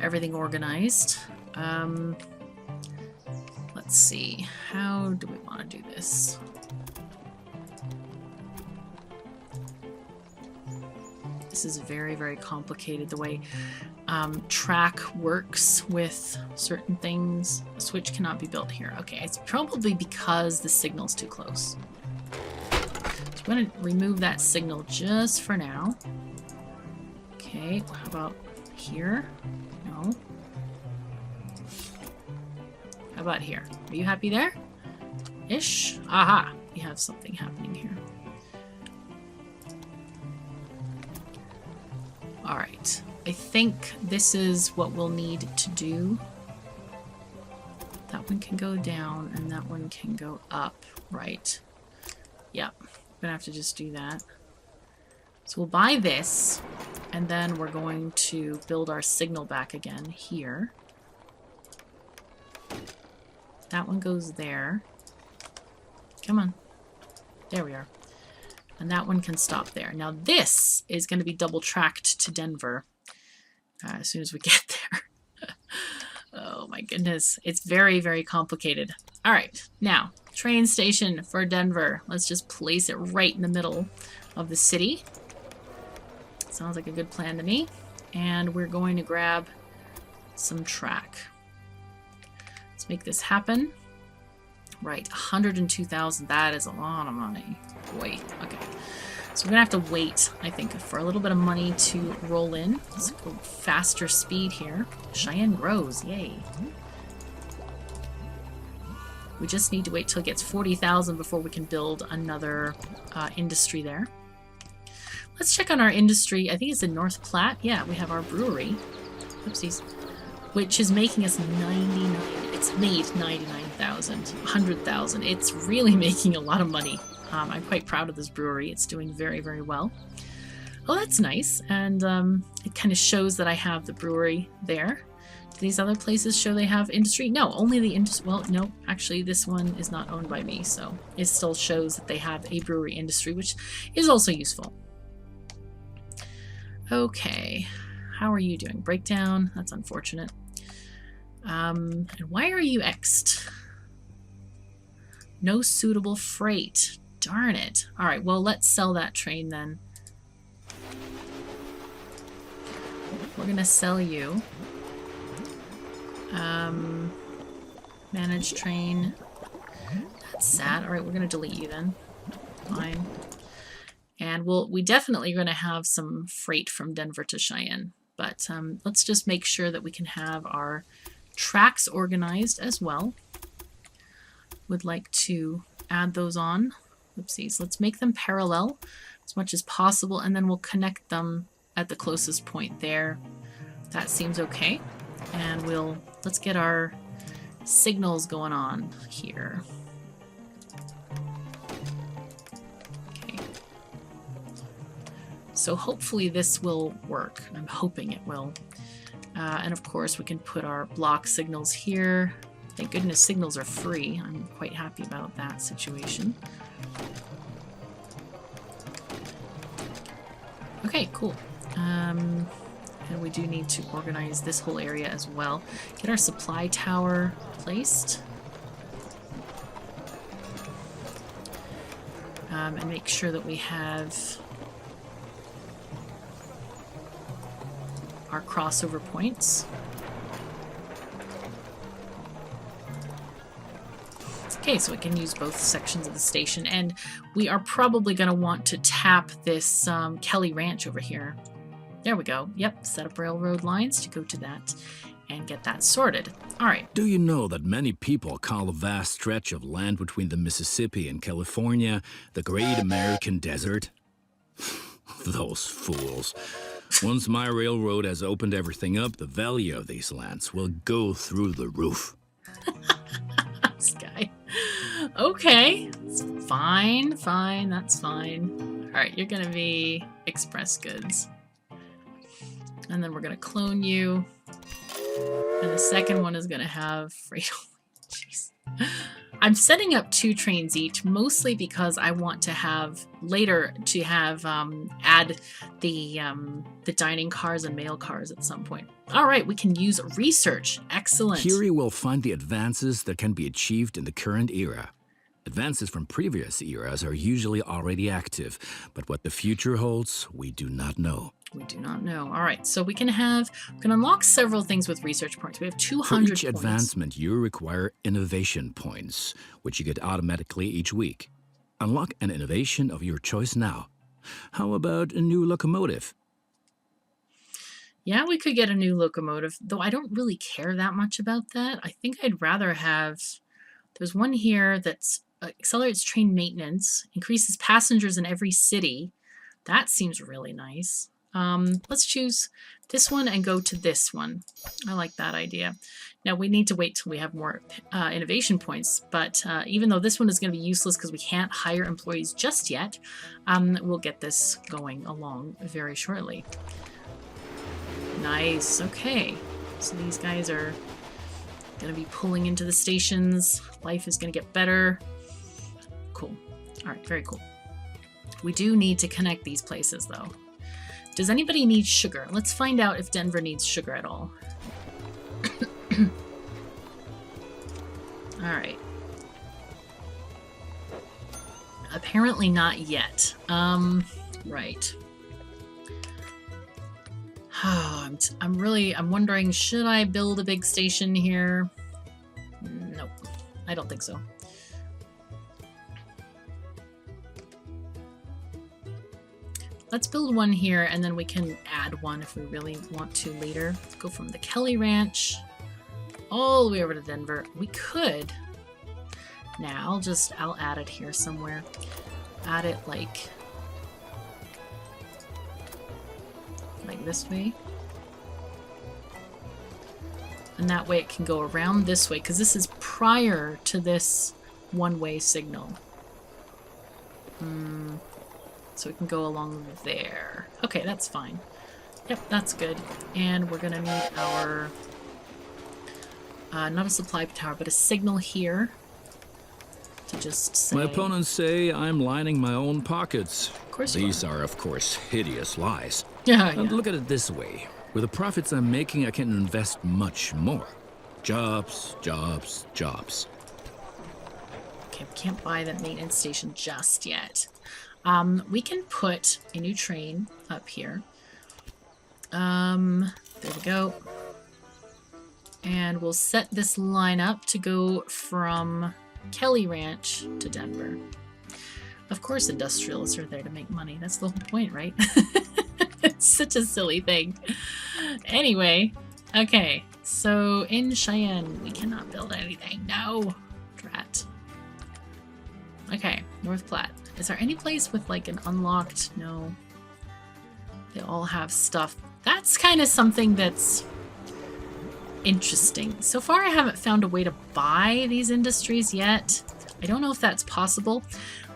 everything organized. Let's see. How do we want to do this? This is very, very complicated, the way track works with certain things. A switch cannot be built here. Okay, it's probably because the signal's too close. So I'm going to remove that signal just for now. Okay, how about here? No. How about here? Are you happy there? Ish? Aha! We have something happening here. Alright. I think this is what we'll need to do. That one can go down and that one can go up. Right. Yep. I'm gonna have to just do that. So we'll buy this, and then we're going to build our signal back again here. That one goes there. Come on. There we are. And that one can stop there. Now this is going to be double tracked to Denver as soon as we get there. Oh my goodness. It's very, very complicated. All right. Now, train station for Denver. Let's just place it right in the middle of the city. Sounds like a good plan to me. And we're going to grab some track. Let's make this happen. Right, 102,000. That is a lot of money. Wait, okay. So we're gonna have to wait, I think, for a little bit of money to roll in. Let's go faster speed here. Cheyenne grows, yay. We just need to wait till it gets 40,000 before we can build another industry there. Let's check on our industry. I think it's in North Platte. Yeah, we have our brewery. Oopsies. Which is making us 99. It's made 99,000, 100,000. It's really making a lot of money. I'm quite proud of this brewery. It's doing very, very well. Oh, that's nice. And it kind of shows that I have the brewery there. Do these other places show they have industry? No, only the industry. Well, no, actually this one is not owned by me. So it still shows that they have a brewery industry, which is also useful. Okay, how are you doing? Breakdown? That's unfortunate. And why are you X'd? No suitable freight. Darn it. All right, well, let's sell that train then. We're gonna sell you. Manage train. That's sad. All right, we're gonna delete you then. Fine. And we definitely are going to have some freight from Denver to Cheyenne. But let's just make sure that we can have our tracks organized as well. Would like to add those on. Oopsies. Let's make them parallel as much as possible, and then we'll connect them at the closest point there. That seems okay. And let's get our signals going on here. So hopefully this will work. I'm hoping it will. And of course we can put our block signals here. Thank goodness signals are free. I'm quite happy about that situation. Okay, cool. And we do need to organize this whole area as well. Get our supply tower placed. And make sure that we have our crossover points. Okay, so we can use both sections of the station, and we are probably going to want to tap this Kelly Ranch over here. There we go. Yep, set up railroad lines to go to that and get that sorted. All right. Do you know that many people call the vast stretch of land between the Mississippi and California the Great American Desert? Those fools. Once my railroad has opened everything up, the value of these lands will go through the roof. Sky. Okay. It's fine, that's fine. All right, you're going to be express goods. And then we're going to clone you. And the second one is going to have freight. Jeez. I'm setting up 2 trains each, mostly because I want to have later to have add the dining cars and mail cars at some point. All right, we can use research. Excellent. Here you will find the advances that can be achieved in the current era. Advances from previous eras are usually already active, but what the future holds, we do not know. We do not know. All right, so we can unlock several things with research points. We have 200 For each points. advancement, you require innovation points, which you get automatically each week. Unlock an innovation of your choice now. How about a new locomotive? Yeah, we could get a new locomotive, though I don't really care that much about that. I think I'd rather have... There's one here that's accelerates train maintenance, increases passengers in every city. That seems really nice. Let's choose this one and go to this one. I like that idea. Now we need to wait till we have more innovation points, but even though this one is going to be useless because we can't hire employees just yet, we'll get this going along very shortly. Nice. Okay. So these guys are going to be pulling into the stations. Life is going to get better. Cool. All right. Very cool. We do need to connect these places, though. Does anybody need sugar? Let's find out if Denver needs sugar at all. All right. Apparently not yet. Right. Oh, I'm wondering, should I build a big station here? Nope. I don't think so. Let's build one here, and then we can add one if we really want to later. Let's go from the Kelly Ranch all the way over to Denver. We could. Now, I'll add it here somewhere. Add it like this way. And that way it can go around this way, because this is prior to this one-way signal. So we can go along there. Okay, that's fine. Yep, that's good. And we're gonna need our, not a supply tower, but a signal here. To just say... My opponents say I'm lining my own pockets. Of course These are, of course, hideous lies. Yeah, And look at it this way. With the profits I'm making, I can invest much more. Jobs, jobs, jobs. Okay, we can't buy the maintenance station just yet. We can put a new train up here. There we go. And we'll set this line up to go from Kelly Ranch to Denver. Of course, industrialists are there to make money. That's the whole point, right? It's such a silly thing. Anyway, okay. So in Cheyenne, we cannot build anything. No. Drat. Okay, North Platte. Is there any place with like an unlocked? No. They all have stuff. That's kind of something that's interesting. So far, I haven't found a way to buy these industries yet. I don't know if that's possible.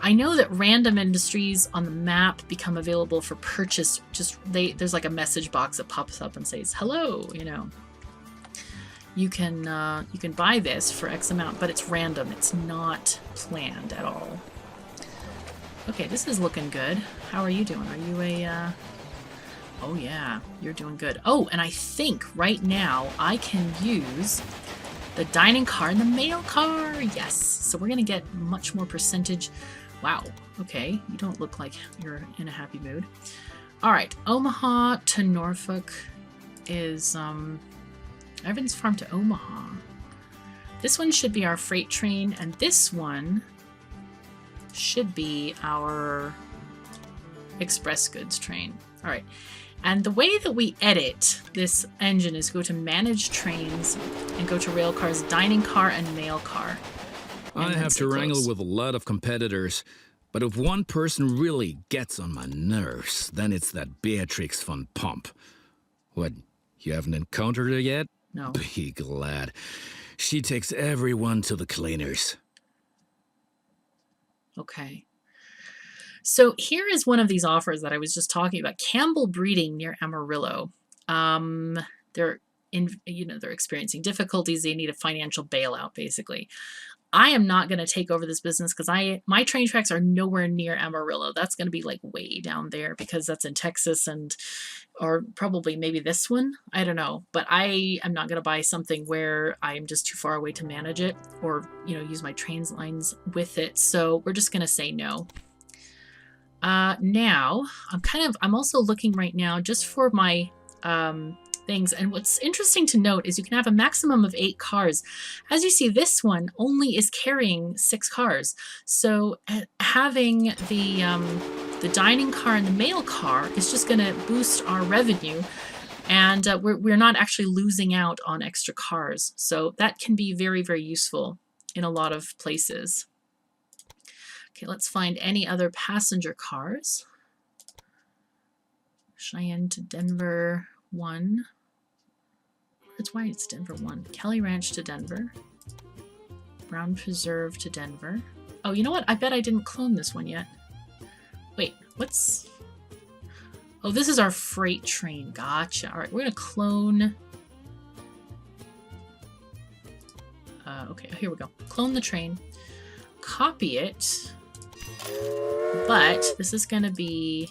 I know that random industries on the map become available for purchase. There's like a message box that pops up and says, hello, you know. You can buy this for X amount, but it's random. It's not planned at all. Okay, this is looking good. How are you doing? Are you a... Oh yeah, you're doing good. Oh, and I think right now I can use the dining car and the mail car. Yes. So we're going to get much more percentage. Wow. Okay. You don't look like you're in a happy mood. All right. Omaha to Norfolk is Evans Farm to Omaha. This one should be our freight train, and this one should be our express goods train. All right. And the way that we edit this engine is go to manage trains and go to rail cars, dining car, and mail car. I have to wrangle with a lot of competitors, but if one person really gets on my nerves, then it's that Beatrix von Pomp. What, you haven't encountered her yet? No. Be glad. She takes everyone to the cleaners. Okay. So here is one of these offers that I was just talking about. Campbell Breeding near Amarillo. They're experiencing difficulties. They need a financial bailout, basically. I am not going to take over this business because my train tracks are nowhere near Amarillo. That's going to be like way down there because that's in Texas or probably maybe this one. I don't know. But I am not going to buy something where I'm just too far away to manage it or, use my trains lines with it. So we're just going to say no. Now, I'm also looking right now just for my things. And what's interesting to note is you can have a maximum of 8 cars. As you see, this one only is carrying 6 cars. So having the dining car and the mail car is just going to boost our revenue. And we're not actually losing out on extra cars. So that can be very, very useful in a lot of places. Okay, let's find any other passenger cars. Cheyenne to Denver 1. That's why it's Denver 1. Kelly Ranch to Denver. Brown Preserve to Denver. Oh, you know what? I bet I didn't clone this one yet. Wait, what's... Oh, this is our freight train. Gotcha. All right, we're going to clone... okay, here we go. Clone the train. Copy it. But this is going to be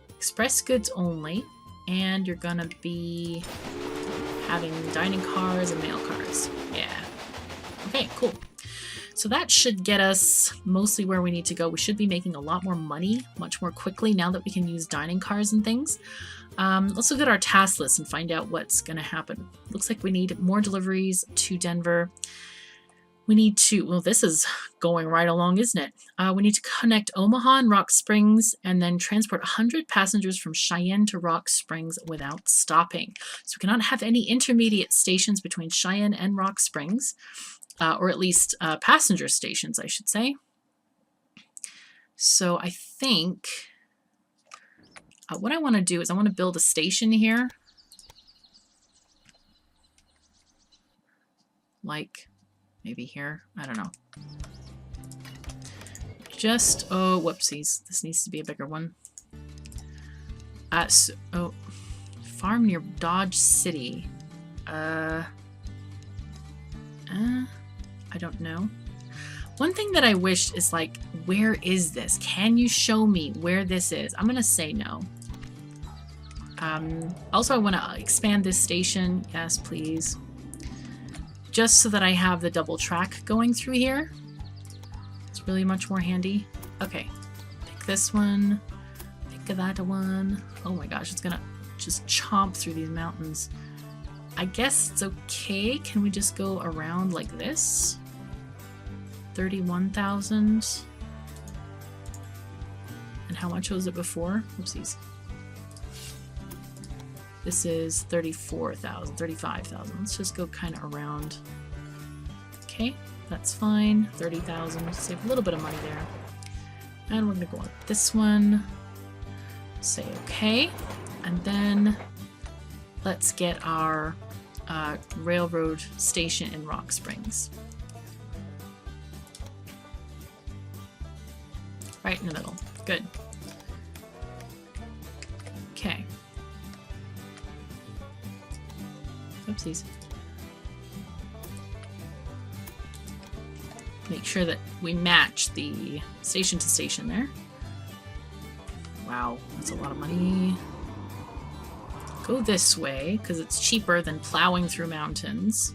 express goods only. And you're going to be having dining cars and mail cars. Yeah. Okay, cool. So that should get us mostly where we need to go. We should be making a lot more money much more quickly now that we can use dining cars and things. Let's look at our task list and find out what's going to happen. Looks like we need more deliveries to Denver. We need to, well, this is going right along, isn't it? We need to connect Omaha and Rock Springs and then transport 100 passengers from Cheyenne to Rock Springs without stopping. So we cannot have any intermediate stations between Cheyenne and Rock Springs. Or at least passenger stations, I should say. So I think what I want to do is I want to build a station here. Like maybe here. I don't know. Just, oh, whoopsies. This needs to be a bigger one. Oh, farm near Dodge City. I don't know. One thing that I wish is like, where is this? Can you show me where this is? I'm going to say no. Also, I want to expand this station. Yes, please. Just so that I have the double track going through here. It's really much more handy. Okay. Pick this one. Pick that one. Oh my gosh, it's going to just chomp through these mountains. I guess it's okay. Can we just go around like this? 31,000. And how much was it before? Oopsies. This is 34,000, 35,000. Let's just go kind of around. Okay, that's fine. 30,000. Save a little bit of money there. And we're going to go on this one. Say okay. And then let's get our railroad station in Rock Springs. Right in the middle. Good. Okay. Oopsies. Make sure that we match the station to station there. Wow, that's a lot of money. Go this way, because it's cheaper than plowing through mountains.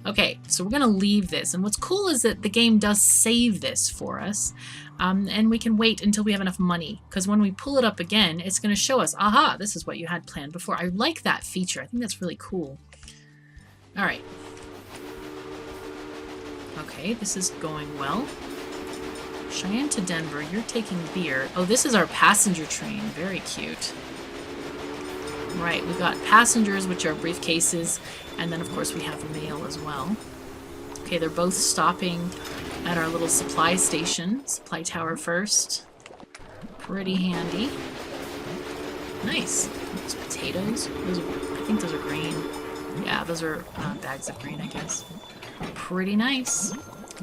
Okay, so we're going to leave this. And what's cool is that the game does save this for us. And we can wait until we have enough money. Because when we pull it up again, it's going to show us, aha, this is what you had planned before. I like that feature. I think that's really cool. All right. Okay, this is going well. Cheyenne to Denver, you're taking beer. Oh, this is our passenger train. Very cute. Right, we've got passengers, which are briefcases, and then of course we have mail as well. Okay, they're both stopping at our little supply station. Supply tower first. Pretty handy. Nice. Those potatoes. I think those are green. Yeah, those are bags of green, I guess. Pretty nice.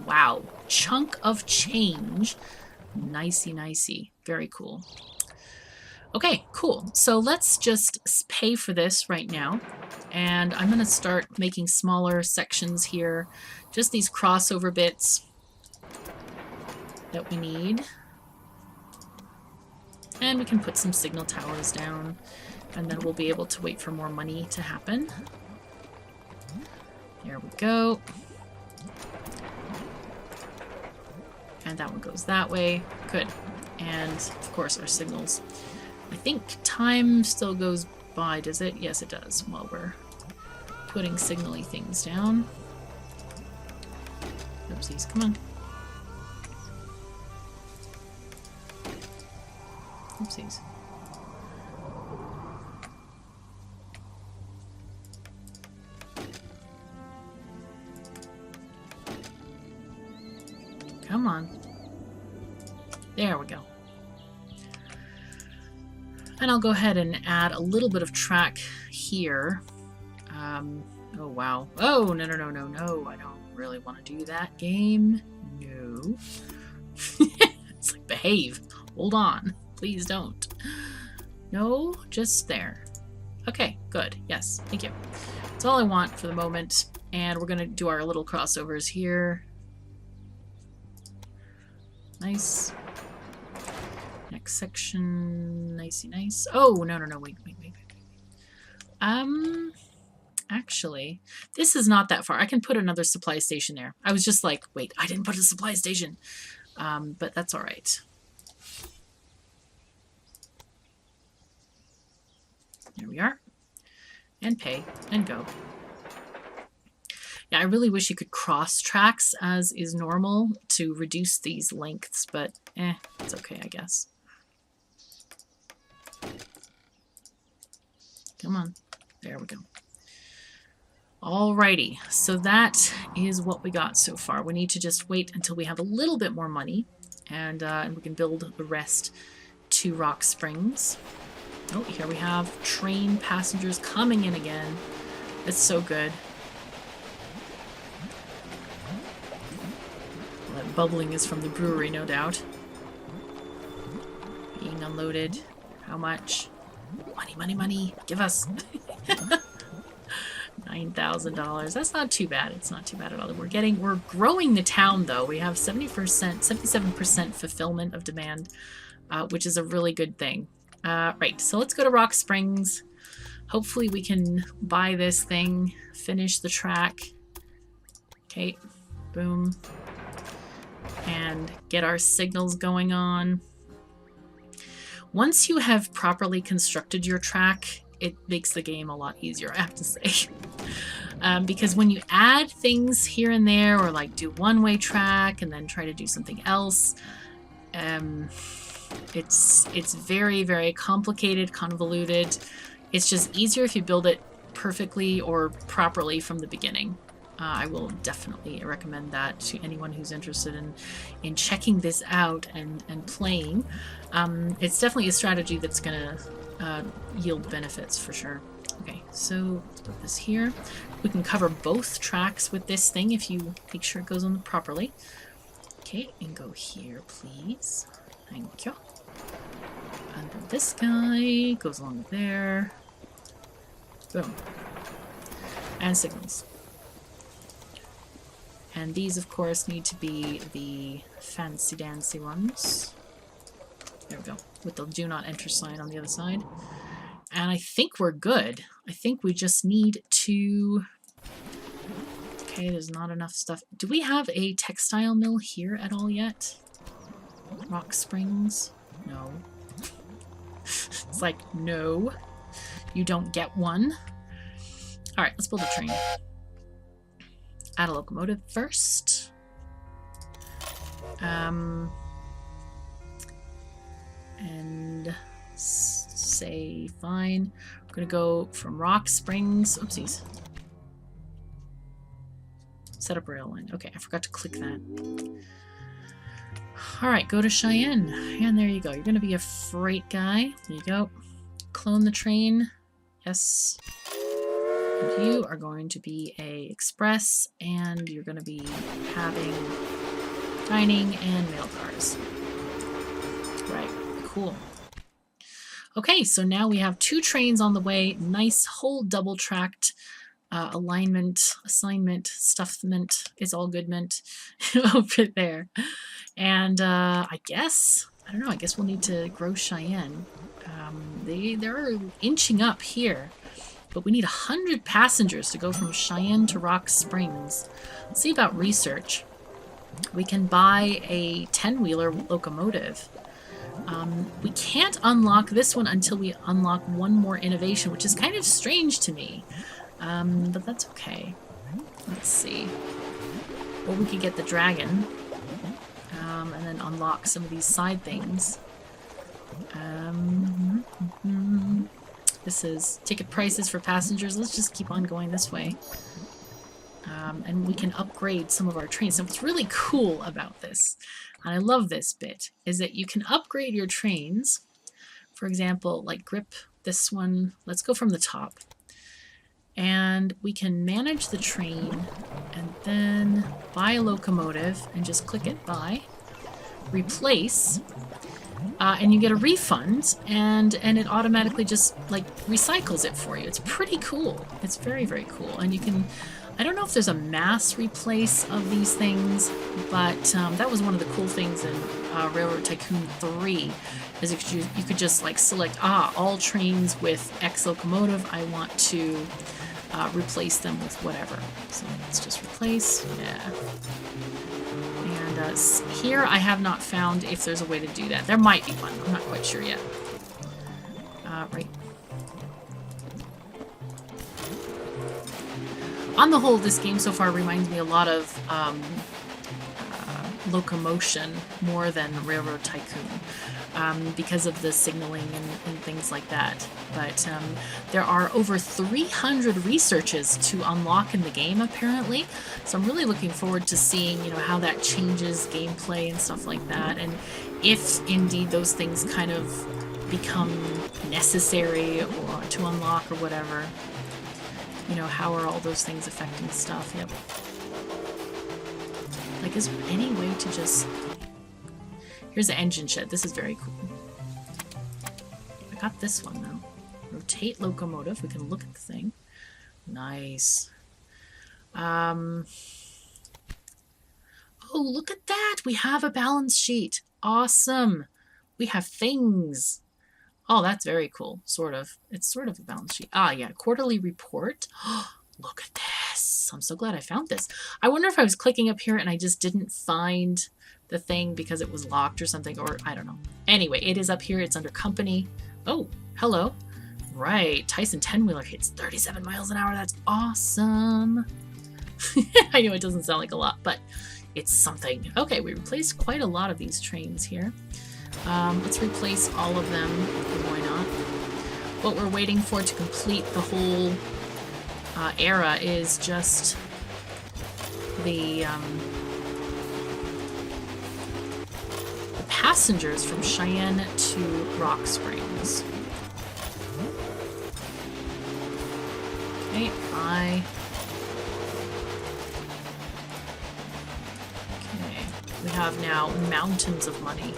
Wow. Chunk of change. Nicey, nicey. Very cool. Okay, cool. So let's just pay for this right now. And I'm going to start making smaller sections here. Just these crossover bits that we need. And we can put some signal towers down. And then we'll be able to wait for more money to happen. There we go. And that one goes that way. Good. And, of course, our signals. I think time still goes by, does it? Yes, it does, while we're putting signal-y things down. Oopsies, come on. Oopsies. Come on. There we go. And I'll go ahead and add a little bit of track here. Oh, wow. Oh, no, no, no, no, no. I don't really want to do that game. No. It's like, behave. Hold on. Please don't. No, just there. Okay, good. Yes, thank you. That's all I want for the moment. And we're going to do our little crossovers here. Nice. Next section. Nicey nice. Oh, no, no, no. Wait. Actually, this is not that far. I can put another supply station there. I was just like, wait, I didn't put a supply station. But that's all right. There we are. And pay and go. Yeah, I really wish you could cross tracks as is normal to reduce these lengths, but it's okay, I guess. Come on. There we go. Alrighty, so that is what we got so far. We need to just wait until we have a little bit more money, and we can build the rest to Rock Springs. Oh, here we have train passengers coming in again. It's so good. Well, that bubbling is from the brewery, no doubt. Being unloaded. How much? Money, money, money. Give us. $9,000. That's not too bad. It's not too bad at all. We're growing the town though. We have 77% fulfillment of demand, which is a really good thing. Right, so let's go to Rock Springs. Hopefully we can buy this thing, finish the track. Okay, boom. And get our signals going on. Once you have properly constructed your track, it makes the game a lot easier, I have to say. Because when you add things here and there, or like do one-way track and then try to do something else, it's very, very complicated, convoluted. It's just easier if you build it perfectly or properly from the beginning. I will definitely recommend that to anyone who's interested in checking this out and playing. It's definitely a strategy that's going to yield benefits for sure. Okay, so let's put this here. We can cover both tracks with this thing if you make sure it goes on properly. Okay, and go here, please. Thank you. And then this guy goes along there. Boom. And signals. And these, of course, need to be the fancy-dancy ones. There we go. With the do not enter sign on the other side. And I think we're good. I think we just need to... Okay, there's not enough stuff. Do we have a textile mill here at all yet? Rock Springs? No. It's like, no. You don't get one. Alright, let's build a train. Add a locomotive first. And say fine. We're gonna go from Rock Springs. Oopsies. Set up rail line. Okay, I forgot to click that. Alright, go to Cheyenne. And there you go. You're gonna be a freight guy. There you go. Clone the train. Yes. And you are going to be a express, and you're going to be having dining and mail cars. Right, cool. Okay, so now we have 2 trains on the way. Nice whole double-tracked alignment, assignment, stuffment. It's all good mint over there. And I guess, I don't know, I guess we'll need to grow Cheyenne. They're inching up here. But we need 100 passengers to go from Cheyenne to Rock Springs. Let's see about research. We can buy a 10-wheeler locomotive. We can't unlock this one until we unlock one more innovation, which is kind of strange to me. But that's okay. Let's see. Or we could get the dragon. And then unlock some of these side things. This is ticket prices for passengers. Let's just keep on going this way. And we can upgrade some of our trains. So what's really cool about this, and I love this bit, is that you can upgrade your trains. For example, like grip this one. Let's go from the top. And we can manage the train and then buy a locomotive and just click it buy. Replace. And you get a refund, and it automatically just like recycles it for you. It's pretty cool. It's very, very cool. And you can, I don't know if there's a mass replace of these things, but that was one of the cool things in Railroad Tycoon 3, is you could just like select, all trains with X locomotive, I want to replace them with whatever. So let's just replace, yeah. And here I have not found if there's a way to do that. There might be one. I'm not quite sure yet. Right. On the whole, this game so far reminds me a lot of Locomotion more than Railroad Tycoon because of the signaling and things like that. But there are over 300 researches to unlock in the game, apparently. So I'm really looking forward to seeing, how that changes gameplay and stuff like that, and if indeed those things kind of become necessary or to unlock or whatever. How are all those things affecting stuff? Yep. Like, is there any way to just... Here's the engine shed. This is very cool. I got this one, though. Rotate locomotive. We can look at the thing. Nice. Oh, look at that! We have a balance sheet. Awesome. We have things. Oh, that's very cool. Sort of. It's sort of a balance sheet. Yeah. Quarterly report. Look at this. I'm so glad I found this. I wonder if I was clicking up here and I just didn't find the thing because it was locked or something, or I don't know. Anyway, it is up here. It's under company. Oh, hello. Right. Tyson 10-wheeler hits 37 miles an hour. That's awesome. I know it doesn't sound like a lot, but it's something. Okay, we replaced quite a lot of these trains here. Let's replace all of them. Why not? What we're waiting for to complete the whole era is just the passengers from Cheyenne to Rock Springs. Okay, bye. Okay, we have now mountains of money.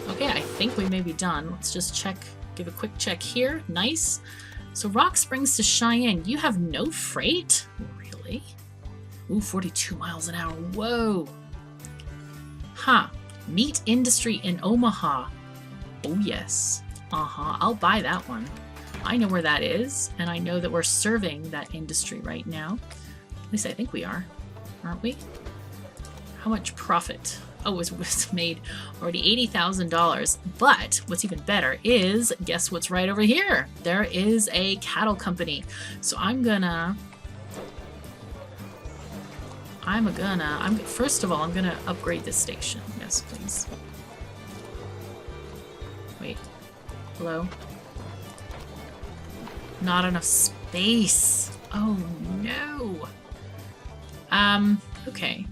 Okay, I think we may be done. Let's just check, give a quick check here. Nice. So Rock Springs to Cheyenne, you have no freight? Really? Ooh, 42 miles an hour. Whoa. Huh. Meat industry in Omaha. Oh, yes. I'll buy that one. I know where that is, and I know that we're serving that industry right now. At least I think we are. Aren't we? How much profit? Oh, it was made already $80,000. But what's even better is, guess what's right over here? There is a cattle company. So first of all, I'm gonna upgrade this station. Yes, please. Wait. Hello? Not enough space. Oh, no. Okay.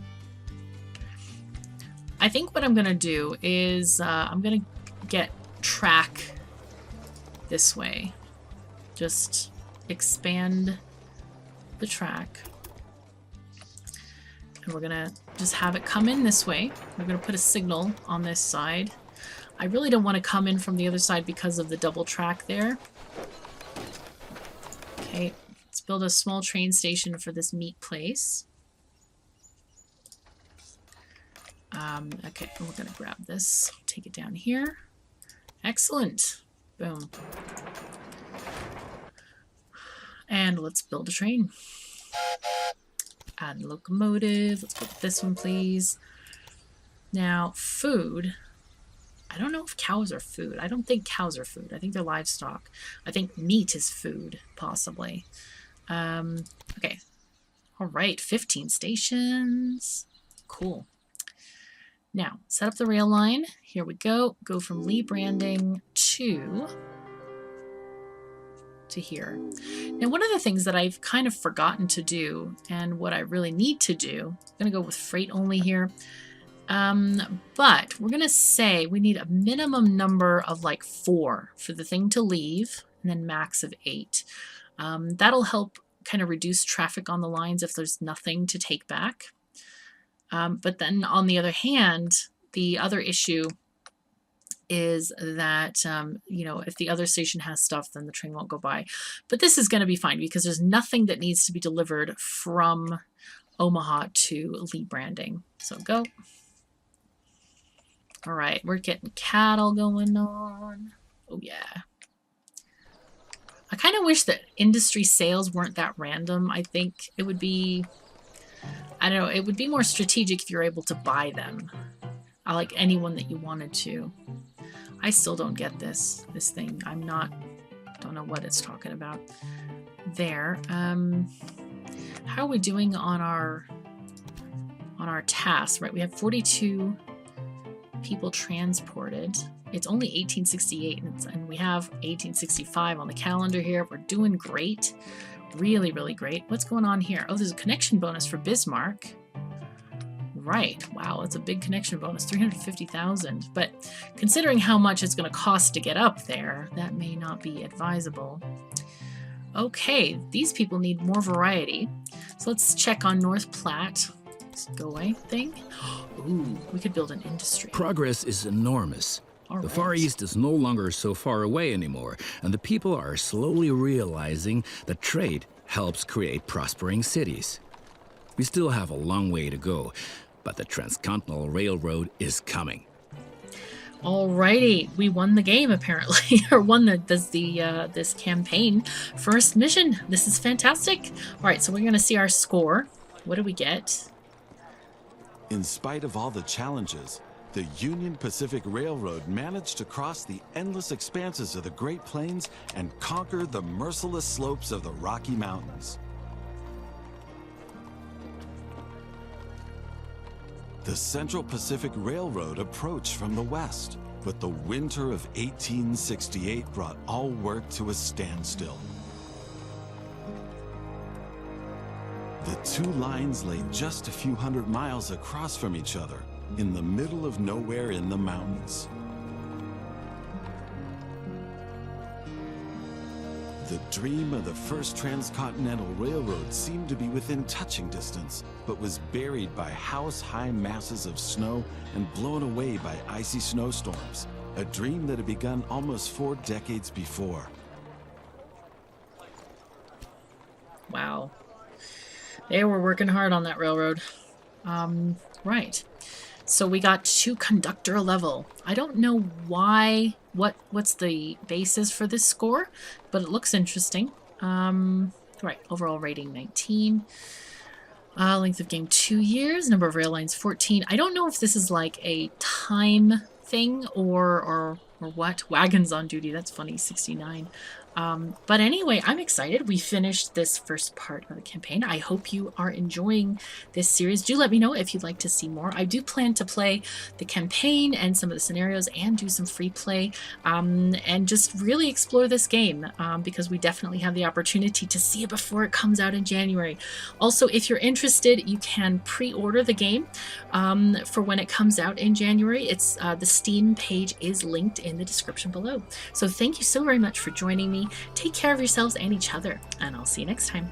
I think what I'm going to do is I'm going to get track this way. Just expand the track. And we're going to just have it come in this way. We're going to put a signal on this side. I really don't want to come in from the other side because of the double track there. Okay, let's build a small train station for this meat place. Okay, we're going to grab this, take it down here. Excellent. Boom. And let's build a train. Add locomotive. Let's put this one, please. Now, food. I don't know if cows are food. I don't think cows are food. I think they're livestock. I think meat is food, possibly. Okay. All right, 15 stations. Cool. Now, set up the rail line. Here we go. Go from Lee Branding to here. Now, one of the things that I've kind of forgotten to do, and what I really need to do, I'm going to go with freight only here. But we're going to say we need a minimum number of like 4 for the thing to leave, and then max of 8. That'll help kind of reduce traffic on the lines if there's nothing to take back. But then on the other hand, the other issue is that, you know, if the other station has stuff, then the train won't go by. But this is going to be fine because there's nothing that needs to be delivered from Omaha to Lee Branding. So go. All right, we're getting cattle going on. Oh, yeah. I kind of wish that industry sales weren't that random. I think it would be, I don't know, it would be more strategic if you're able to buy them. I like anyone that you wanted to. I still don't get this thing. Don't know what it's talking about. There. How are we doing on our tasks? Right, we have 42 people transported. It's only 1868, and we have 1865 on the calendar here. We're doing great. Really, really great. What's going on here? Oh, there's a connection bonus for Bismarck. Right. Wow, that's a big connection bonus, 350,000. But considering how much it's going to cost to get up there, that may not be advisable. Okay, these people need more variety. So let's check on North Platte. Go away thing. Ooh, we could build an industry. Progress is enormous. The Far East is no longer so far away anymore, and the people are slowly realizing that trade helps create prospering cities. We still have a long way to go, but the Transcontinental Railroad is coming. Alrighty, we won the game apparently, or won this campaign. First mission. This is fantastic. All right, so we're going to see our score. What do we get? In spite of all the challenges, the Union Pacific Railroad managed to cross the endless expanses of the Great Plains and conquer the merciless slopes of the Rocky Mountains. The Central Pacific Railroad approached from the west, but the winter of 1868 brought all work to a standstill. The two lines lay just a few hundred miles across from each other, in the middle of nowhere in the mountains. The dream of the first transcontinental railroad seemed to be within touching distance, but was buried by house-high masses of snow and blown away by icy snowstorms, a dream that had begun almost 4 decades before. Wow. They were working hard on that railroad. Right. So we got to conductor level. I don't know why, what's the basis for this score, but it looks interesting. Right, overall rating 19. Length of game 2 years, number of rail lines 14. I don't know if this is like a time thing or what. Wagons on duty, that's funny, 69. But anyway, I'm excited. We finished this first part of the campaign. I hope you are enjoying this series. Do let me know if you'd like to see more. I do plan to play the campaign and some of the scenarios and do some free play and just really explore this game because we definitely have the opportunity to see it before it comes out in January. Also, if you're interested, you can pre-order the game for when it comes out in January. It's the Steam page is linked in the description below. So thank you so very much for joining me. Take care of yourselves and each other, and I'll see you next time.